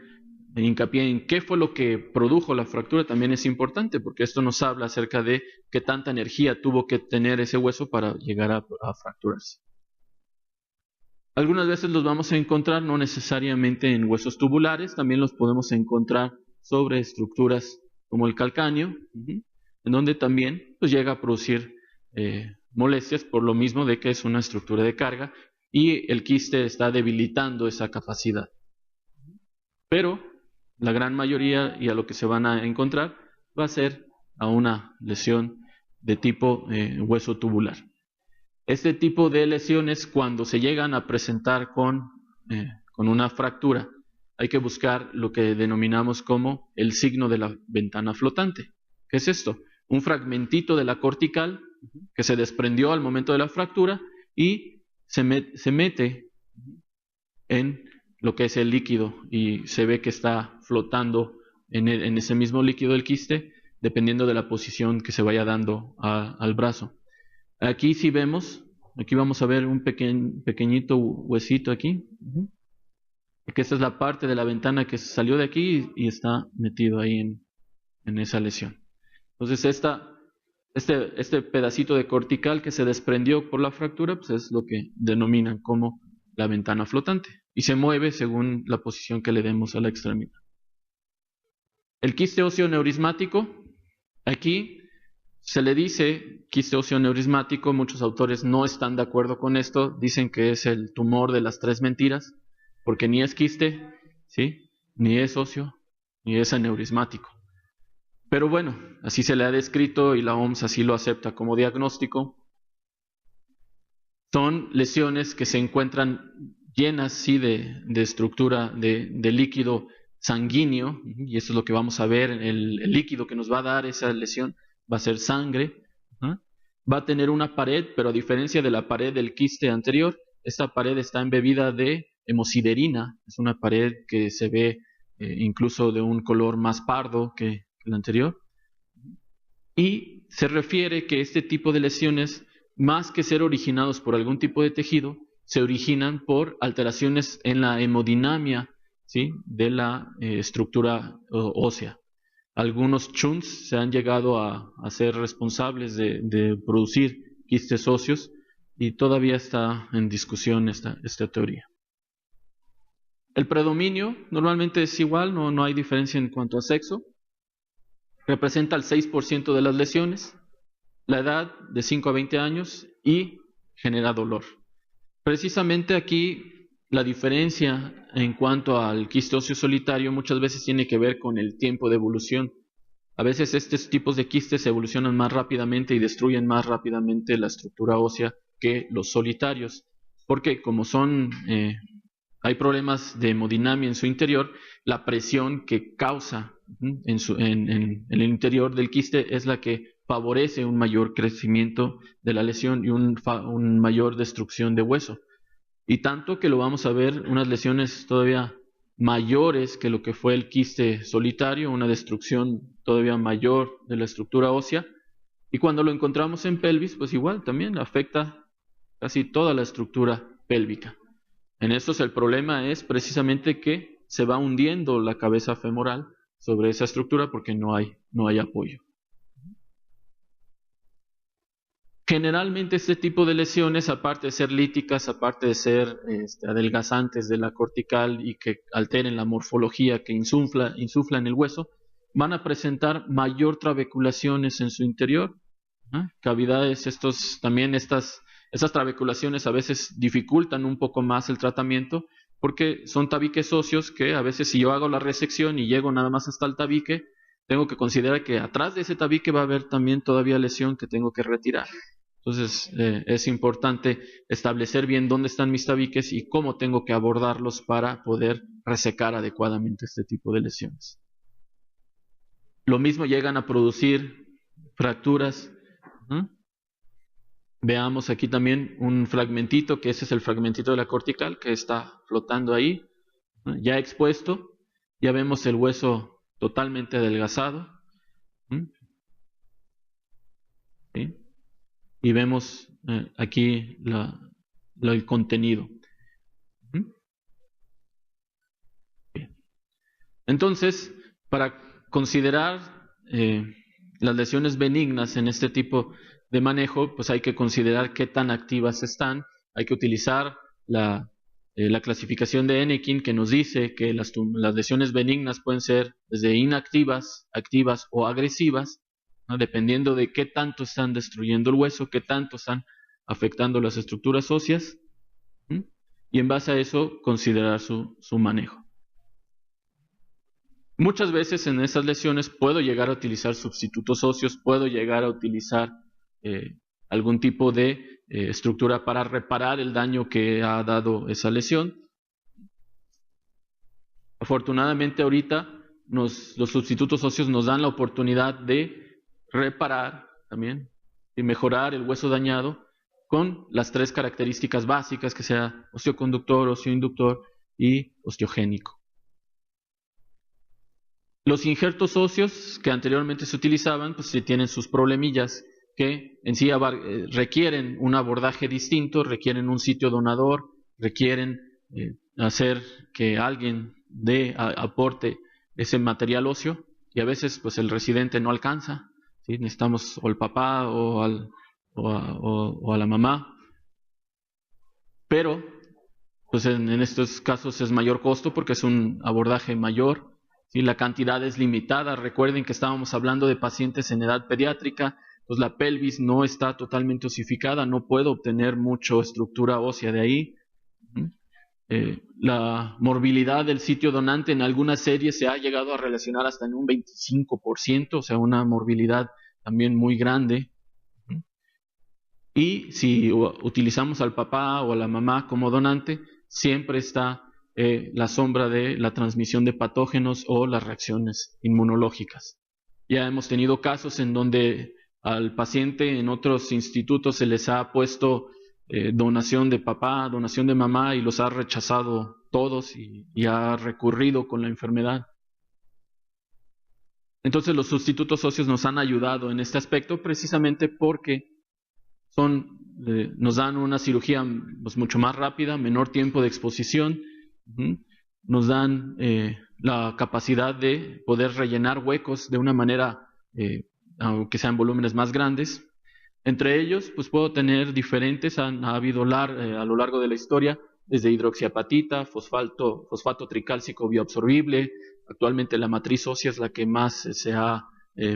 S2: hincapié en qué fue lo que produjo la fractura también es importante, porque esto nos habla acerca de qué tanta energía tuvo que tener ese hueso para llegar a fracturarse. Algunas veces los vamos a encontrar no necesariamente en huesos tubulares, también los podemos encontrar sobre estructuras como el calcáneo, en donde también pues, llega a producir molestias por lo mismo de que es una estructura de carga y el quiste está debilitando esa capacidad. Pero la gran mayoría y a lo que se van a encontrar va a ser a una lesión de tipo hueso tubular. Este tipo de lesiones, cuando se llegan a presentar con una fractura, hay que buscar lo que denominamos como el signo de la ventana flotante. ¿Qué es esto? Un fragmentito de la cortical que se desprendió al momento de la fractura y se mete en lo que es el líquido y se ve que está flotando en ese mismo líquido del quiste, dependiendo de la posición que se vaya dando al brazo. Aquí sí vemos, aquí vamos a ver un pequeñito huesito aquí, que esta es la parte de la ventana que salió de aquí y está metido ahí en esa lesión. Entonces este pedacito de cortical que se desprendió por la fractura, pues es lo que denominan como la ventana flotante y se mueve según la posición que le demos a la extremidad. El quiste óseo neurismático, aquí se le dice quiste óseo neurismático, muchos autores no están de acuerdo con esto, dicen que es el tumor de las 3 mentiras, porque ni es quiste, ¿sí? Ni es óseo, ni es aneurismático. Pero bueno, así se le ha descrito y la OMS así lo acepta como diagnóstico. Son lesiones que se encuentran llenas sí, de estructura de líquido sanguíneo, y eso es lo que vamos a ver, el líquido que nos va a dar esa lesión va a ser sangre, va a tener una pared, pero a diferencia de la pared del quiste anterior, esta pared está embebida de hemosiderina, es una pared que se ve incluso de un color más pardo que el anterior, y se refiere que este tipo de lesiones, más que ser originados por algún tipo de tejido, se originan por alteraciones en la hemodinamia, ¿sí? De la estructura ósea. Algunos shunts se han llegado a ser responsables de producir quistes óseos y todavía está en discusión esta teoría. El predominio normalmente es igual, no hay diferencia en cuanto a sexo. Representa el 6% de las lesiones, la edad de 5 a 20 años y genera dolor. Precisamente aquí la diferencia en cuanto al quiste óseo solitario muchas veces tiene que ver con el tiempo de evolución. A veces estos tipos de quistes evolucionan más rápidamente y destruyen más rápidamente la estructura ósea que los solitarios, porque como hay problemas de hemodinamia en su interior, la presión que causa en el interior del quiste es la que favorece un mayor crecimiento de la lesión y un mayor destrucción de hueso. Y tanto que lo vamos a ver, unas lesiones todavía mayores que lo que fue el quiste solitario, una destrucción todavía mayor de la estructura ósea. Y cuando lo encontramos en pelvis, pues igual también afecta casi toda la estructura pélvica. En estos el problema es precisamente que se va hundiendo la cabeza femoral sobre esa estructura porque no hay apoyo. Generalmente este tipo de lesiones, aparte de ser líticas, aparte de ser adelgazantes de la cortical y que alteren la morfología que insuflan el hueso, van a presentar mayor trabeculaciones en su interior, cavidades, esas trabeculaciones a veces dificultan un poco más el tratamiento porque son tabiques óseos que a veces si yo hago la resección y llego nada más hasta el tabique, tengo que considerar que atrás de ese tabique va a haber también todavía lesión que tengo que retirar. Entonces es importante establecer bien dónde están mis tabiques y cómo tengo que abordarlos para poder resecar adecuadamente este tipo de lesiones. Lo mismo llegan a producir fracturas. Veamos aquí también un fragmentito, que ese es el fragmentito de la cortical que está flotando ahí, ya expuesto. Ya vemos el hueso totalmente adelgazado. ¿Sí? y vemos aquí el contenido. Bien. Entonces, para considerar las lesiones benignas en este tipo de manejo, pues hay que considerar qué tan activas están. Hay que utilizar la clasificación de Enneking, que nos dice que las lesiones benignas pueden ser desde inactivas, activas o agresivas, ¿no? Dependiendo de qué tanto están destruyendo el hueso, qué tanto están afectando las estructuras óseas, y en base a eso considerar su manejo. Muchas veces en esas lesiones puedo llegar a utilizar sustitutos óseos, puedo llegar a utilizar algún tipo de estructura para reparar el daño que ha dado esa lesión. Afortunadamente ahorita los sustitutos óseos nos dan la oportunidad de reparar también y mejorar el hueso dañado con las 3 características básicas, que sea osteoconductor, osteoinductor y osteogénico. Los injertos óseos que anteriormente se utilizaban, pues sí tienen sus problemillas que en sí requieren un abordaje distinto, requieren un sitio donador, requieren hacer que alguien aporte ese material óseo, y a veces pues el residente no alcanza, ¿sí? Necesitamos o al papá o a la mamá, pero pues en estos casos es mayor costo porque es un abordaje mayor. ¿Sí? La cantidad es limitada. Recuerden que estábamos hablando de pacientes en edad pediátrica, pues la pelvis no está totalmente osificada, no puedo obtener mucha estructura ósea de ahí. La morbilidad del sitio donante en algunas series se ha llegado a relacionar hasta en un 25%, o sea, una morbilidad también muy grande. Y si utilizamos al papá o a la mamá como donante, siempre está la sombra de la transmisión de patógenos o las reacciones inmunológicas. Ya hemos tenido casos en donde al paciente en otros institutos se les ha puesto donación de papá, donación de mamá, y los ha rechazado todos y ha recurrido con la enfermedad. Entonces los sustitutos óseos nos han ayudado en este aspecto precisamente porque nos dan una cirugía pues, mucho más rápida, menor tiempo de exposición, nos dan la capacidad de poder rellenar huecos de una manera, aunque sean volúmenes más grandes. Entre ellos, pues puedo tener diferentes, ha habido a lo largo de la historia, desde hidroxiapatita, fosfato tricálcico bioabsorbible. Actualmente la matriz ósea es la que más se ha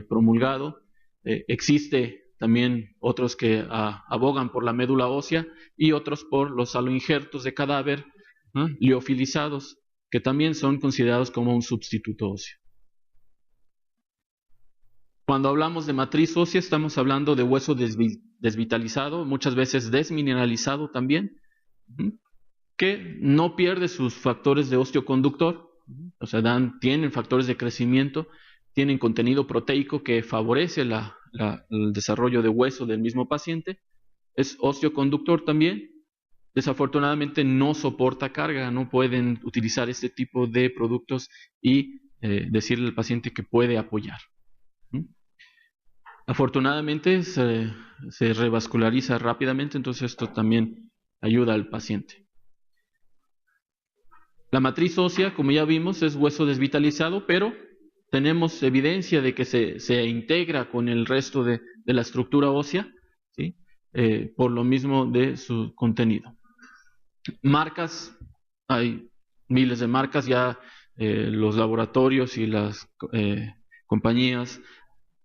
S2: promulgado. Existe también otros que abogan por la médula ósea y otros por los aloinjertos de cadáver liofilizados, que también son considerados como un sustituto óseo. Cuando hablamos de matriz ósea estamos hablando de hueso desvitalizado, muchas veces desmineralizado también, que no pierde sus factores de osteoconductor, o sea, tienen factores de crecimiento, tienen contenido proteico que favorece el desarrollo de hueso del mismo paciente, es osteoconductor también. Desafortunadamente no soporta carga, no pueden utilizar este tipo de productos y decirle al paciente que puede apoyar. Afortunadamente se revasculariza rápidamente, entonces esto también ayuda al paciente. La matriz ósea, como ya vimos, es hueso desvitalizado, pero tenemos evidencia de que se integra con el resto de la estructura ósea, ¿sí? Por lo mismo de su contenido. Marcas, hay miles de marcas, ya los laboratorios y las compañías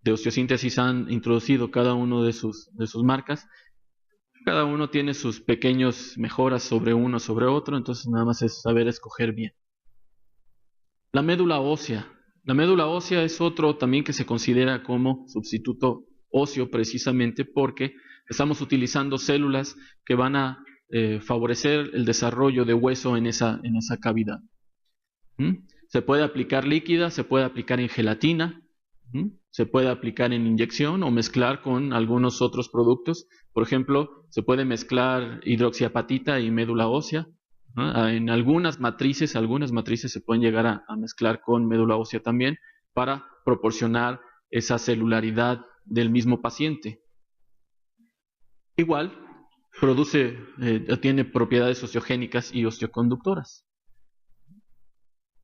S2: de osteosíntesis han introducido cada uno de sus marcas. Cada uno tiene sus pequeñas mejoras sobre uno sobre otro, entonces nada más es saber escoger bien. La médula ósea. La médula ósea es otro también que se considera como sustituto óseo precisamente porque estamos utilizando células que van a favorecer el desarrollo de hueso en esa cavidad. Se puede aplicar líquida, se puede aplicar en gelatina, se puede aplicar en inyección o mezclar con algunos otros productos. Por ejemplo, se puede mezclar hidroxiapatita y médula ósea. En algunas matrices se pueden llegar a mezclar con médula ósea también para proporcionar esa celularidad del mismo paciente. Igual, tiene propiedades osteogénicas y osteoconductoras.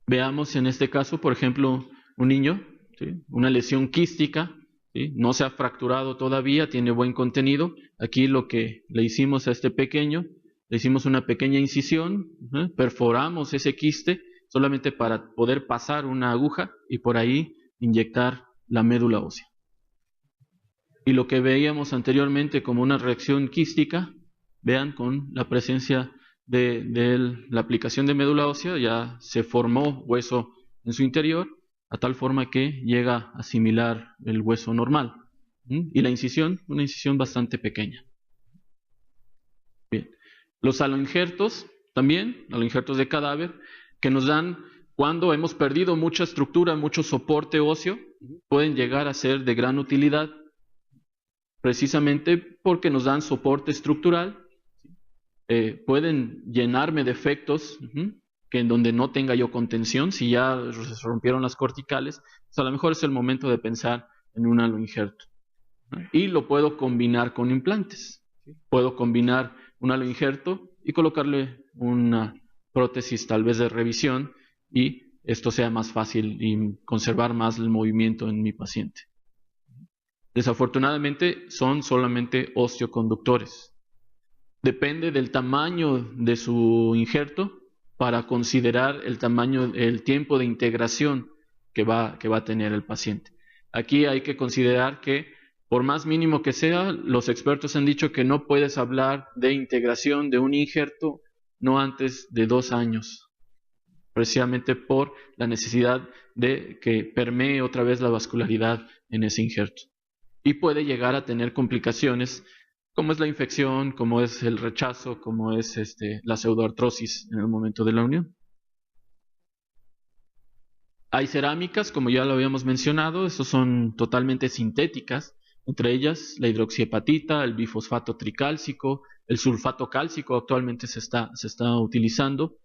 S2: Veamos en este caso, por ejemplo, un niño, ¿sí? Una lesión quística, ¿sí? No se ha fracturado todavía, tiene buen contenido. Aquí lo que le hicimos a este pequeño, le hicimos una pequeña incisión, perforamos ese quiste solamente para poder pasar una aguja y por ahí inyectar la médula ósea. Y lo que veíamos anteriormente como una reacción quística, vean, con la presencia de la aplicación de médula ósea, ya se formó hueso en su interior, a tal forma que llega a asimilar el hueso normal. Y la incisión, una incisión bastante pequeña. Bien. Los aloinjertos, también, aloinjertos de cadáver, que nos dan, cuando hemos perdido mucha estructura, mucho soporte óseo, pueden llegar a ser de gran utilidad, precisamente porque nos dan soporte estructural. Pueden llenarme defectos que en donde no tenga yo contención. Si ya se rompieron las corticales, pues a lo mejor es el momento de pensar en un aloinjerto. Y lo puedo combinar con implantes. Puedo combinar un aloinjerto y colocarle una prótesis tal vez de revisión, y esto sea más fácil y conservar más el movimiento en mi paciente. Desafortunadamente son solamente osteoconductores. Depende del tamaño de su injerto para considerar el tamaño, el tiempo de integración que va a tener el paciente. Aquí hay que considerar que, por más mínimo que sea, los expertos han dicho que no puedes hablar de integración de un injerto no antes de 2 años, precisamente por la necesidad de que permee otra vez la vascularidad en ese injerto. Y puede llegar a tener complicaciones como es la infección, como es el rechazo, como es la pseudoartrosis en el momento de la unión. Hay cerámicas, como ya lo habíamos mencionado, estos son totalmente sintéticas, entre ellas la hidroxiapatita, el bifosfato tricálcico, el sulfato cálcico actualmente se está utilizando.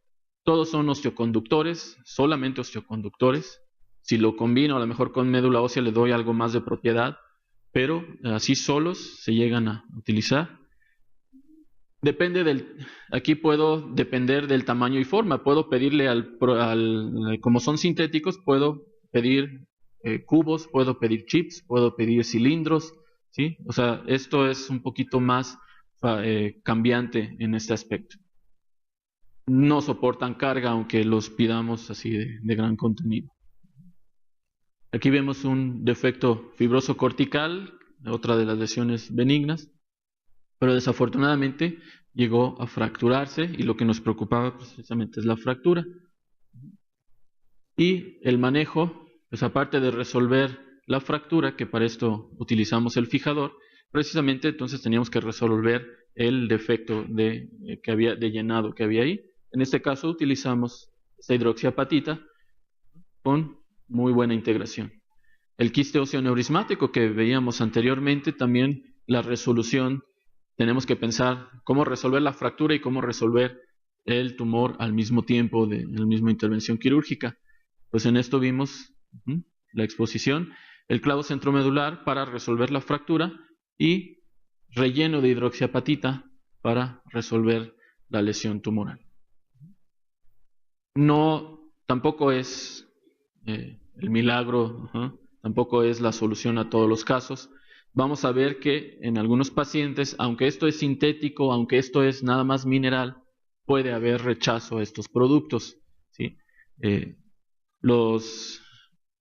S2: Todos son osteoconductores, solamente osteoconductores. Si lo combino a lo mejor con médula ósea le doy algo más de propiedad, pero así solos se llegan a utilizar. Aquí puedo depender del tamaño y forma. Puedo pedirle como son sintéticos, puedo pedir cubos, puedo pedir chips, puedo pedir cilindros, ¿sí? O sea, esto es un poquito más cambiante en este aspecto. No soportan carga, aunque los pidamos así de gran contenido. Aquí vemos un defecto fibroso cortical, otra de las lesiones benignas, pero desafortunadamente llegó a fracturarse y lo que nos preocupaba precisamente es la fractura. Y el manejo, pues aparte de resolver la fractura, que para esto utilizamos el fijador, precisamente entonces teníamos que resolver el defecto de llenado que había ahí. En este caso utilizamos esta hidroxiapatita con muy buena integración. El quiste óseo neurismático que veíamos anteriormente, también la resolución, tenemos que pensar cómo resolver la fractura y cómo resolver el tumor al mismo tiempo de la misma intervención quirúrgica. Pues en esto vimos la exposición, el clavo centromedular para resolver la fractura y relleno de hidroxiapatita para resolver la lesión tumoral. No, tampoco es el milagro, tampoco es la solución a todos los casos. Vamos a ver que en algunos pacientes, aunque esto es sintético, aunque esto es nada más mineral, puede haber rechazo a estos productos, ¿sí?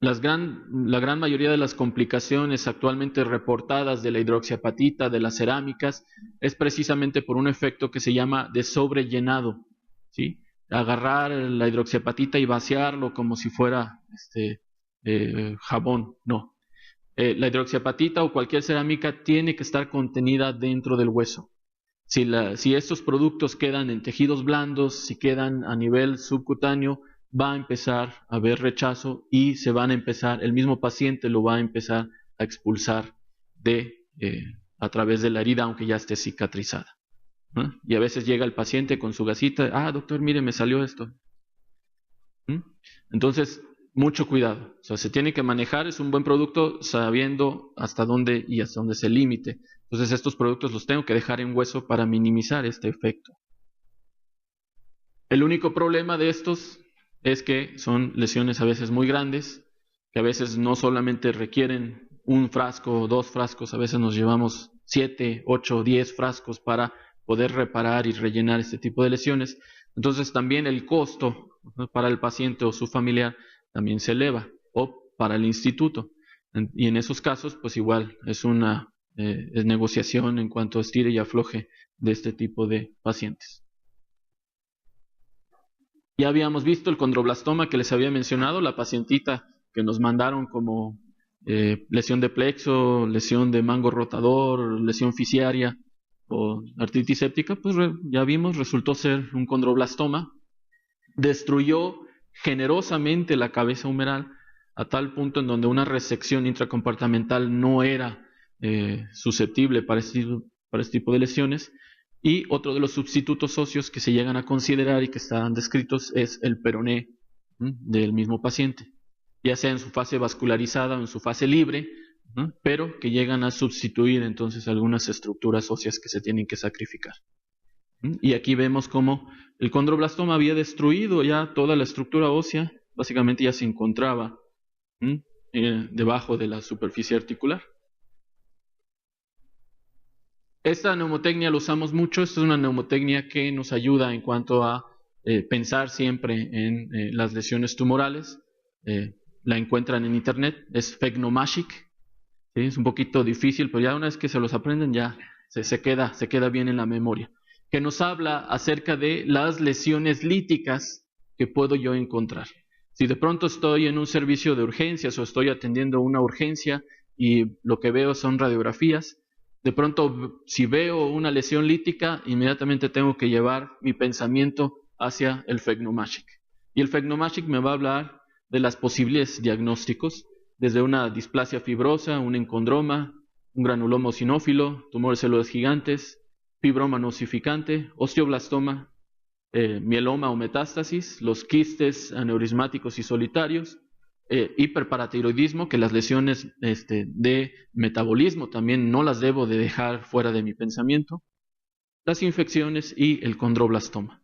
S2: La gran mayoría de las complicaciones actualmente reportadas de la hidroxiapatita, de las cerámicas, es precisamente por un efecto que se llama de sobrellenado, ¿sí? Agarrar la hidroxiapatita y vaciarlo como si fuera jabón, no. La hidroxiapatita o cualquier cerámica tiene que estar contenida dentro del hueso. Si estos productos quedan en tejidos blandos, si quedan a nivel subcutáneo, va a empezar a haber rechazo y el mismo paciente lo va a empezar a expulsar a través de la herida, aunque ya esté cicatrizada. Y a veces llega el paciente con su gasita, doctor, mire, me salió esto. Entonces, mucho cuidado. O sea, se tiene que manejar, es un buen producto sabiendo hasta dónde y hasta dónde es el límite. Entonces estos productos los tengo que dejar en hueso para minimizar este efecto. El único problema de estos es que son lesiones a veces muy grandes, que a veces no solamente requieren un frasco o 2 frascos, a veces nos llevamos 7, 8, 10 frascos para poder reparar y rellenar este tipo de lesiones. Entonces también el costo, ¿no?, para el paciente o su familiar también se eleva, o para el instituto. Y en esos casos, pues igual es una negociación en cuanto a estire y afloje de este tipo de pacientes. Ya habíamos visto el condroblastoma que les había mencionado, la pacientita que nos mandaron como lesión de plexo, lesión de mango rotador, lesión fisiaria o artritis séptica, pues ya vimos, resultó ser un condroblastoma. Destruyó generosamente la cabeza humeral a tal punto en donde una resección intracompartimental no era susceptible para este tipo de lesiones. Y otro de los sustitutos óseos que se llegan a considerar y que están descritos es el peroné del mismo paciente, ya sea en su fase vascularizada o en su fase libre, pero que llegan a sustituir entonces algunas estructuras óseas que se tienen que sacrificar. Y aquí vemos cómo el condroblastoma había destruido ya toda la estructura ósea, básicamente ya se encontraba debajo de la superficie articular. Esta neumotecnia la usamos mucho. Esta es una neumotecnia que nos ayuda en cuanto a pensar siempre en las lesiones tumorales. La encuentran en internet, es Phegnomagic. ¿Sí? Es un poquito difícil, pero ya una vez que se los aprenden ya se queda bien en la memoria. Que nos habla acerca de las lesiones líticas que puedo yo encontrar. Si de pronto estoy en un servicio de urgencias o estoy atendiendo una urgencia y lo que veo son radiografías, de pronto, si veo una lesión lítica, inmediatamente tengo que llevar mi pensamiento hacia el Phegnomagic. Y el Phegnomagic me va a hablar de las posibles diagnósticos, desde una displasia fibrosa, un encondroma, un granuloma eosinófilo, tumores células gigantes, fibroma no osificante, osteoblastoma, mieloma o metástasis, los quistes aneurismáticos y solitarios, hiperparatiroidismo, que las lesiones de metabolismo también no las debo de dejar fuera de mi pensamiento, las infecciones y el condroblastoma.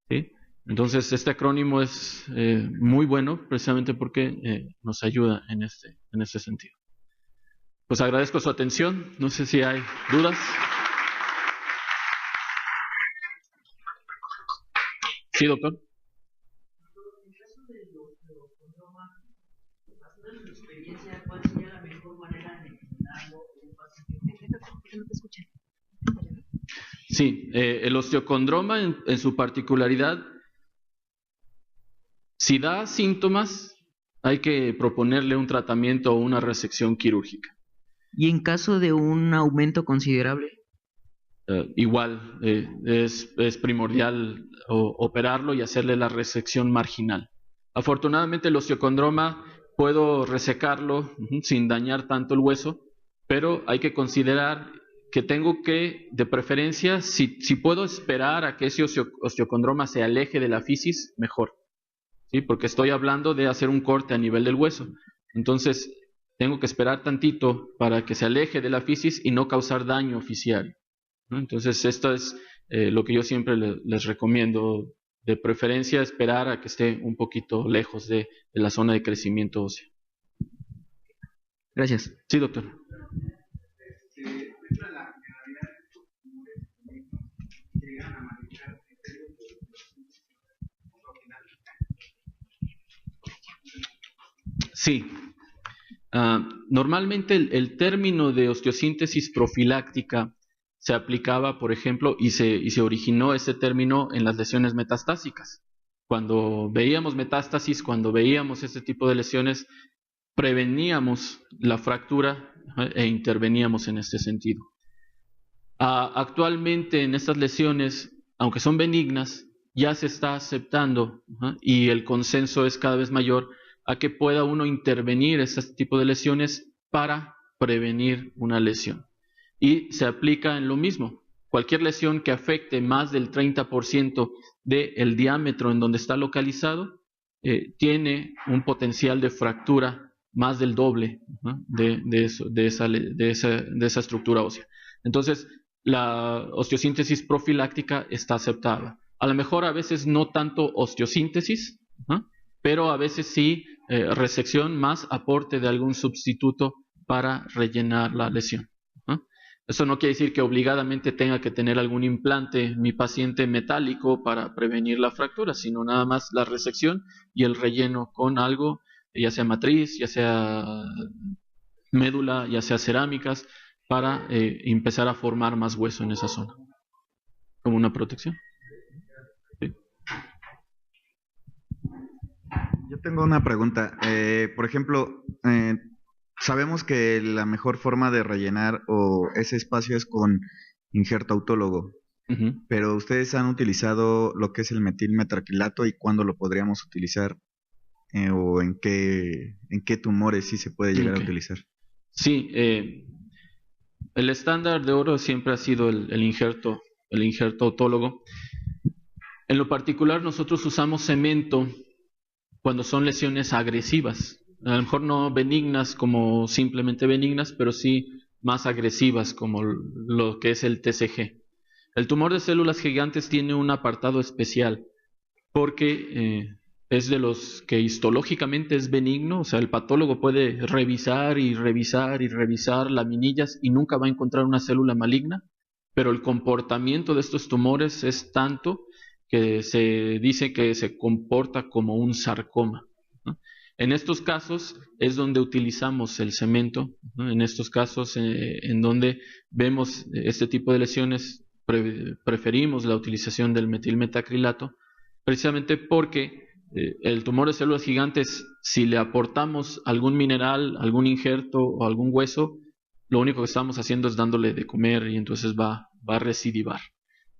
S2: ¿Sí? Entonces este acrónimo es muy bueno precisamente porque nos ayuda en este sentido. Pues agradezco su atención, no sé si hay dudas. Sí, doctor. ¿Cuál sería la mejor manera de eliminarlo en un paciente? Sí, el osteocondroma en su particularidad, si da síntomas, hay que proponerle un tratamiento o una resección quirúrgica.
S3: ¿Y en caso de un aumento considerable?
S2: Igual, es primordial operarlo y hacerle la resección marginal. Afortunadamente el osteocondroma puedo resecarlo sin dañar tanto el hueso, pero hay que considerar que tengo que, de preferencia, si puedo esperar a que ese osteocondroma se aleje de la fisis, mejor. ¿Sí? Porque estoy hablando de hacer un corte a nivel del hueso. Entonces, tengo que esperar tantito para que se aleje de la fisis y no causar daño fisiario, ¿no? Entonces, esto es lo que yo siempre les recomiendo. De preferencia, esperar a que esté un poquito lejos de la zona de crecimiento óseo.
S3: Gracias.
S2: Sí, doctor. Sí. Normalmente el término de osteosíntesis profiláctica se aplicaba, por ejemplo, y se originó ese término en las lesiones metastásicas. Cuando veíamos metástasis, cuando veíamos este tipo de lesiones, preveníamos la fractura e interveníamos en este sentido. Actualmente en estas lesiones, aunque son benignas, ya se está aceptando y el consenso es cada vez mayor a que pueda uno intervenir este tipo de lesiones para prevenir una lesión. Y se aplica en lo mismo. Cualquier lesión que afecte más del 30% del diámetro en donde está localizado, tiene un potencial de fractura más del doble, ¿no?, de esa estructura ósea. Entonces, la osteosíntesis profiláctica está aceptada. A lo mejor a veces no tanto osteosíntesis, ¿no?, pero a veces sí resección más aporte de algún sustituto para rellenar la lesión, ¿no? Eso no quiere decir que obligadamente tenga que tener algún implante mi paciente metálico para prevenir la fractura, sino nada más la resección y el relleno con algo, ya sea matriz, ya sea médula, ya sea cerámicas, para empezar a formar más hueso en esa zona, como una protección. Sí.
S1: Yo tengo una pregunta. Por ejemplo, sabemos que la mejor forma de rellenar ese espacio es con injerto autólogo, pero ustedes han utilizado lo que es el metilmetacrilato y cuándo lo podríamos utilizar, o en qué tumores sí se puede llegar a utilizar.
S2: Sí, el estándar de oro siempre ha sido el injerto autólogo. En lo particular, nosotros usamos cemento cuando son lesiones agresivas. A lo mejor no benignas como simplemente benignas, pero sí más agresivas como lo que es el TCG. El tumor de células gigantes tiene un apartado especial porque es de los que histológicamente es benigno, o sea, el patólogo puede revisar y revisar y revisar laminillas y nunca va a encontrar una célula maligna, pero el comportamiento de estos tumores es tanto que se dice que se comporta como un sarcoma, ¿no? En estos casos es donde utilizamos el cemento, ¿no? En estos casos en donde vemos este tipo de lesiones, preferimos la utilización del metilmetacrilato, precisamente porque el tumor de células gigantes, si le aportamos algún mineral, algún injerto o algún hueso, lo único que estamos haciendo es dándole de comer y entonces va a recidivar.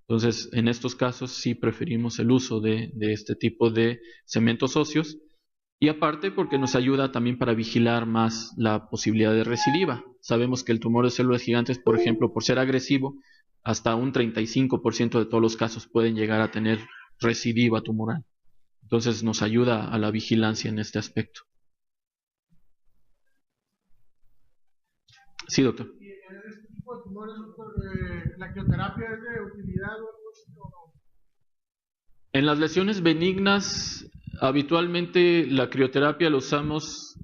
S2: Entonces, en estos casos sí preferimos el uso de este tipo de cementos óseos, y aparte porque nos ayuda también para vigilar más la posibilidad de recidiva. Sabemos que el tumor de células gigantes, por ejemplo, por ser agresivo, hasta un 35% de todos los casos pueden llegar a tener recidiva tumoral. Entonces nos ayuda a la vigilancia en este aspecto. Sí, doctor.
S4: ¿Y en este tipo de tumores, doctor, la quimioterapia es de utilidad o algo así, o no?
S2: En las lesiones benignas, habitualmente la crioterapia la usamos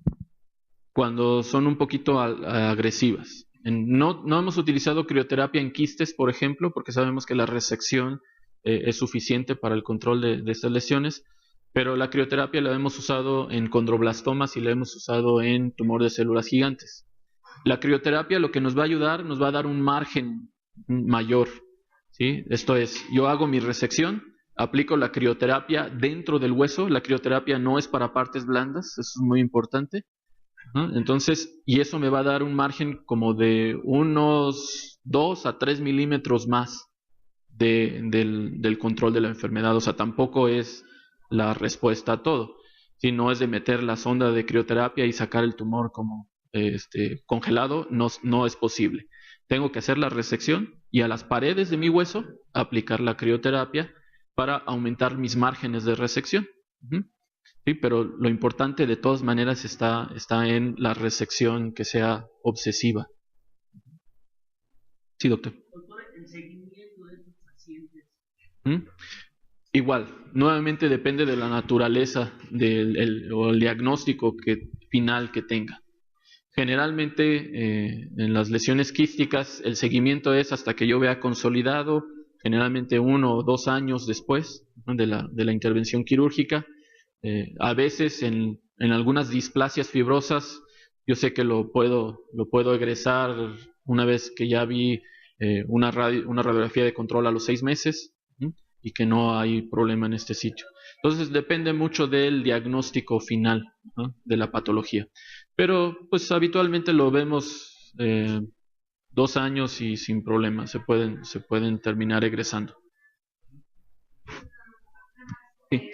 S2: cuando son un poquito agresivas. No hemos utilizado crioterapia en quistes, por ejemplo, porque sabemos que la resección es suficiente para el control de estas lesiones, pero la crioterapia la hemos usado en condroblastomas y la hemos usado en tumor de células gigantes. La crioterapia lo que nos va a ayudar, nos va a dar un margen mayor, ¿sí? Esto es, yo hago mi resección, aplico la crioterapia dentro del hueso. La crioterapia no es para partes blandas, eso es muy importante, ¿no? Entonces, y eso me va a dar un margen como de unos 2 a 3 milímetros más del control de la enfermedad. O sea, tampoco es la respuesta a todo, si no es de meter la sonda de crioterapia y sacar el tumor como congelado, no es posible. Tengo que hacer la resección y a las paredes de mi hueso aplicar la crioterapia para aumentar mis márgenes de resección. Sí, pero lo importante de todas maneras está en la resección que sea obsesiva. Sí, doctor.
S5: Doctor, el seguimiento de estos pacientes.
S2: Igual, nuevamente depende de la naturaleza o el diagnóstico final que tenga. Generalmente en las lesiones quísticas el seguimiento es hasta que yo vea consolidado, generalmente 1 o 2 años después, ¿no?, de la intervención quirúrgica. A veces en algunas displasias fibrosas yo sé que lo puedo egresar una vez que ya vi una radiografía de control a los 6 meses, ¿sí?, y que no hay problema en este sitio. Entonces depende mucho del diagnóstico final, ¿no?, de la patología. Pero pues habitualmente lo vemos 2 años y sin problema se pueden terminar egresando. Sí.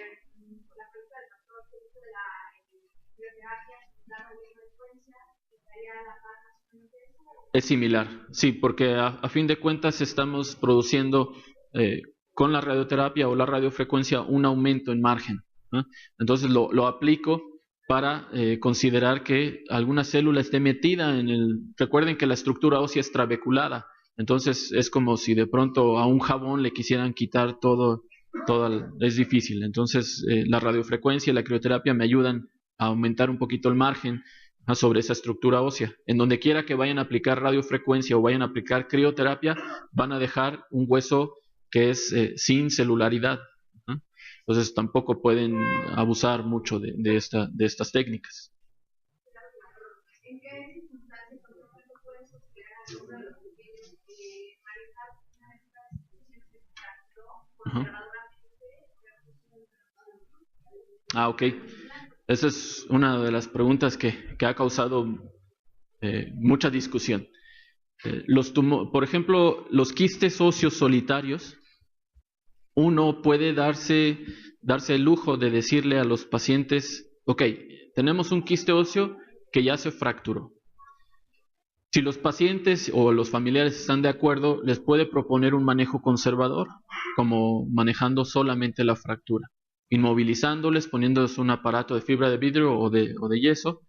S2: Es similar, sí, porque a fin de cuentas estamos produciendo con la radioterapia o la radiofrecuencia un aumento en margen, ¿no? Entonces lo aplico para considerar que alguna célula esté metida en el... Recuerden que la estructura ósea es trabeculada, entonces es como si de pronto a un jabón le quisieran quitar es difícil. Entonces la radiofrecuencia y la crioterapia me ayudan a aumentar un poquito el margen sobre esa estructura ósea. En donde quiera que vayan a aplicar radiofrecuencia o vayan a aplicar crioterapia, van a dejar un hueso que es sin celularidad, ¿no? Entonces tampoco pueden abusar mucho de estas técnicas.
S6: ¿En qué circunstancias, por ejemplo, puedes considerar alguno de los pequeños manejar una de estas situaciones de fractura conservadoramente?
S2: Ok. Esa es una de las preguntas que ha causado mucha discusión. Por ejemplo, los quistes óseos solitarios, uno puede darse el lujo de decirle a los pacientes, ok, tenemos un quiste óseo que ya se fracturó. Si los pacientes o los familiares están de acuerdo, les puede proponer un manejo conservador, como manejando solamente la fractura, inmovilizándoles, poniéndoles un aparato de fibra de vidrio o de yeso,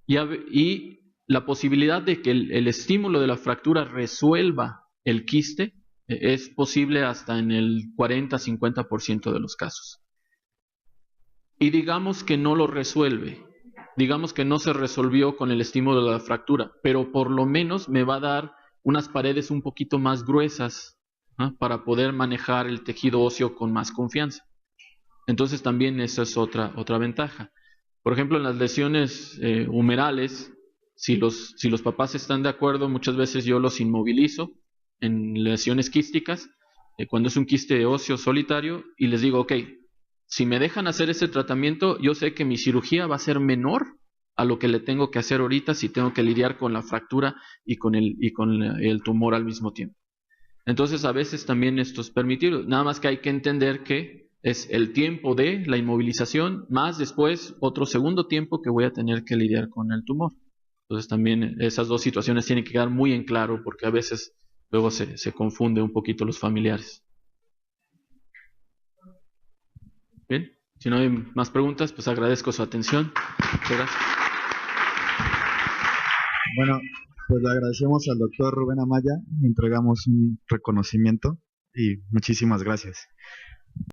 S2: y la posibilidad de que el estímulo de la fractura resuelva el quiste es posible hasta en el 40-50% de los casos. Y digamos que no lo resuelve, digamos que no se resolvió con el estímulo de la fractura, pero por lo menos me va a dar unas paredes un poquito más gruesas, ¿no?, para poder manejar el tejido óseo con más confianza. Entonces también esa es otra ventaja. Por ejemplo, en las lesiones humerales, si los papás están de acuerdo, muchas veces yo los inmovilizo en lesiones quísticas, cuando es un quiste óseo solitario, y les digo, ok, si me dejan hacer ese tratamiento, yo sé que mi cirugía va a ser menor a lo que le tengo que hacer ahorita si tengo que lidiar con la fractura y con el tumor al mismo tiempo. Entonces a veces también esto es permitido, nada más que hay que entender que es el tiempo de la inmovilización más después otro segundo tiempo que voy a tener que lidiar con el tumor. Entonces también esas dos situaciones tienen que quedar muy en claro porque a veces luego se confunde un poquito los familiares. Bien, si no hay más preguntas, pues agradezco su atención. Muchas gracias.
S1: Bueno, pues le agradecemos al doctor Rubén Amaya, le entregamos un reconocimiento y muchísimas gracias.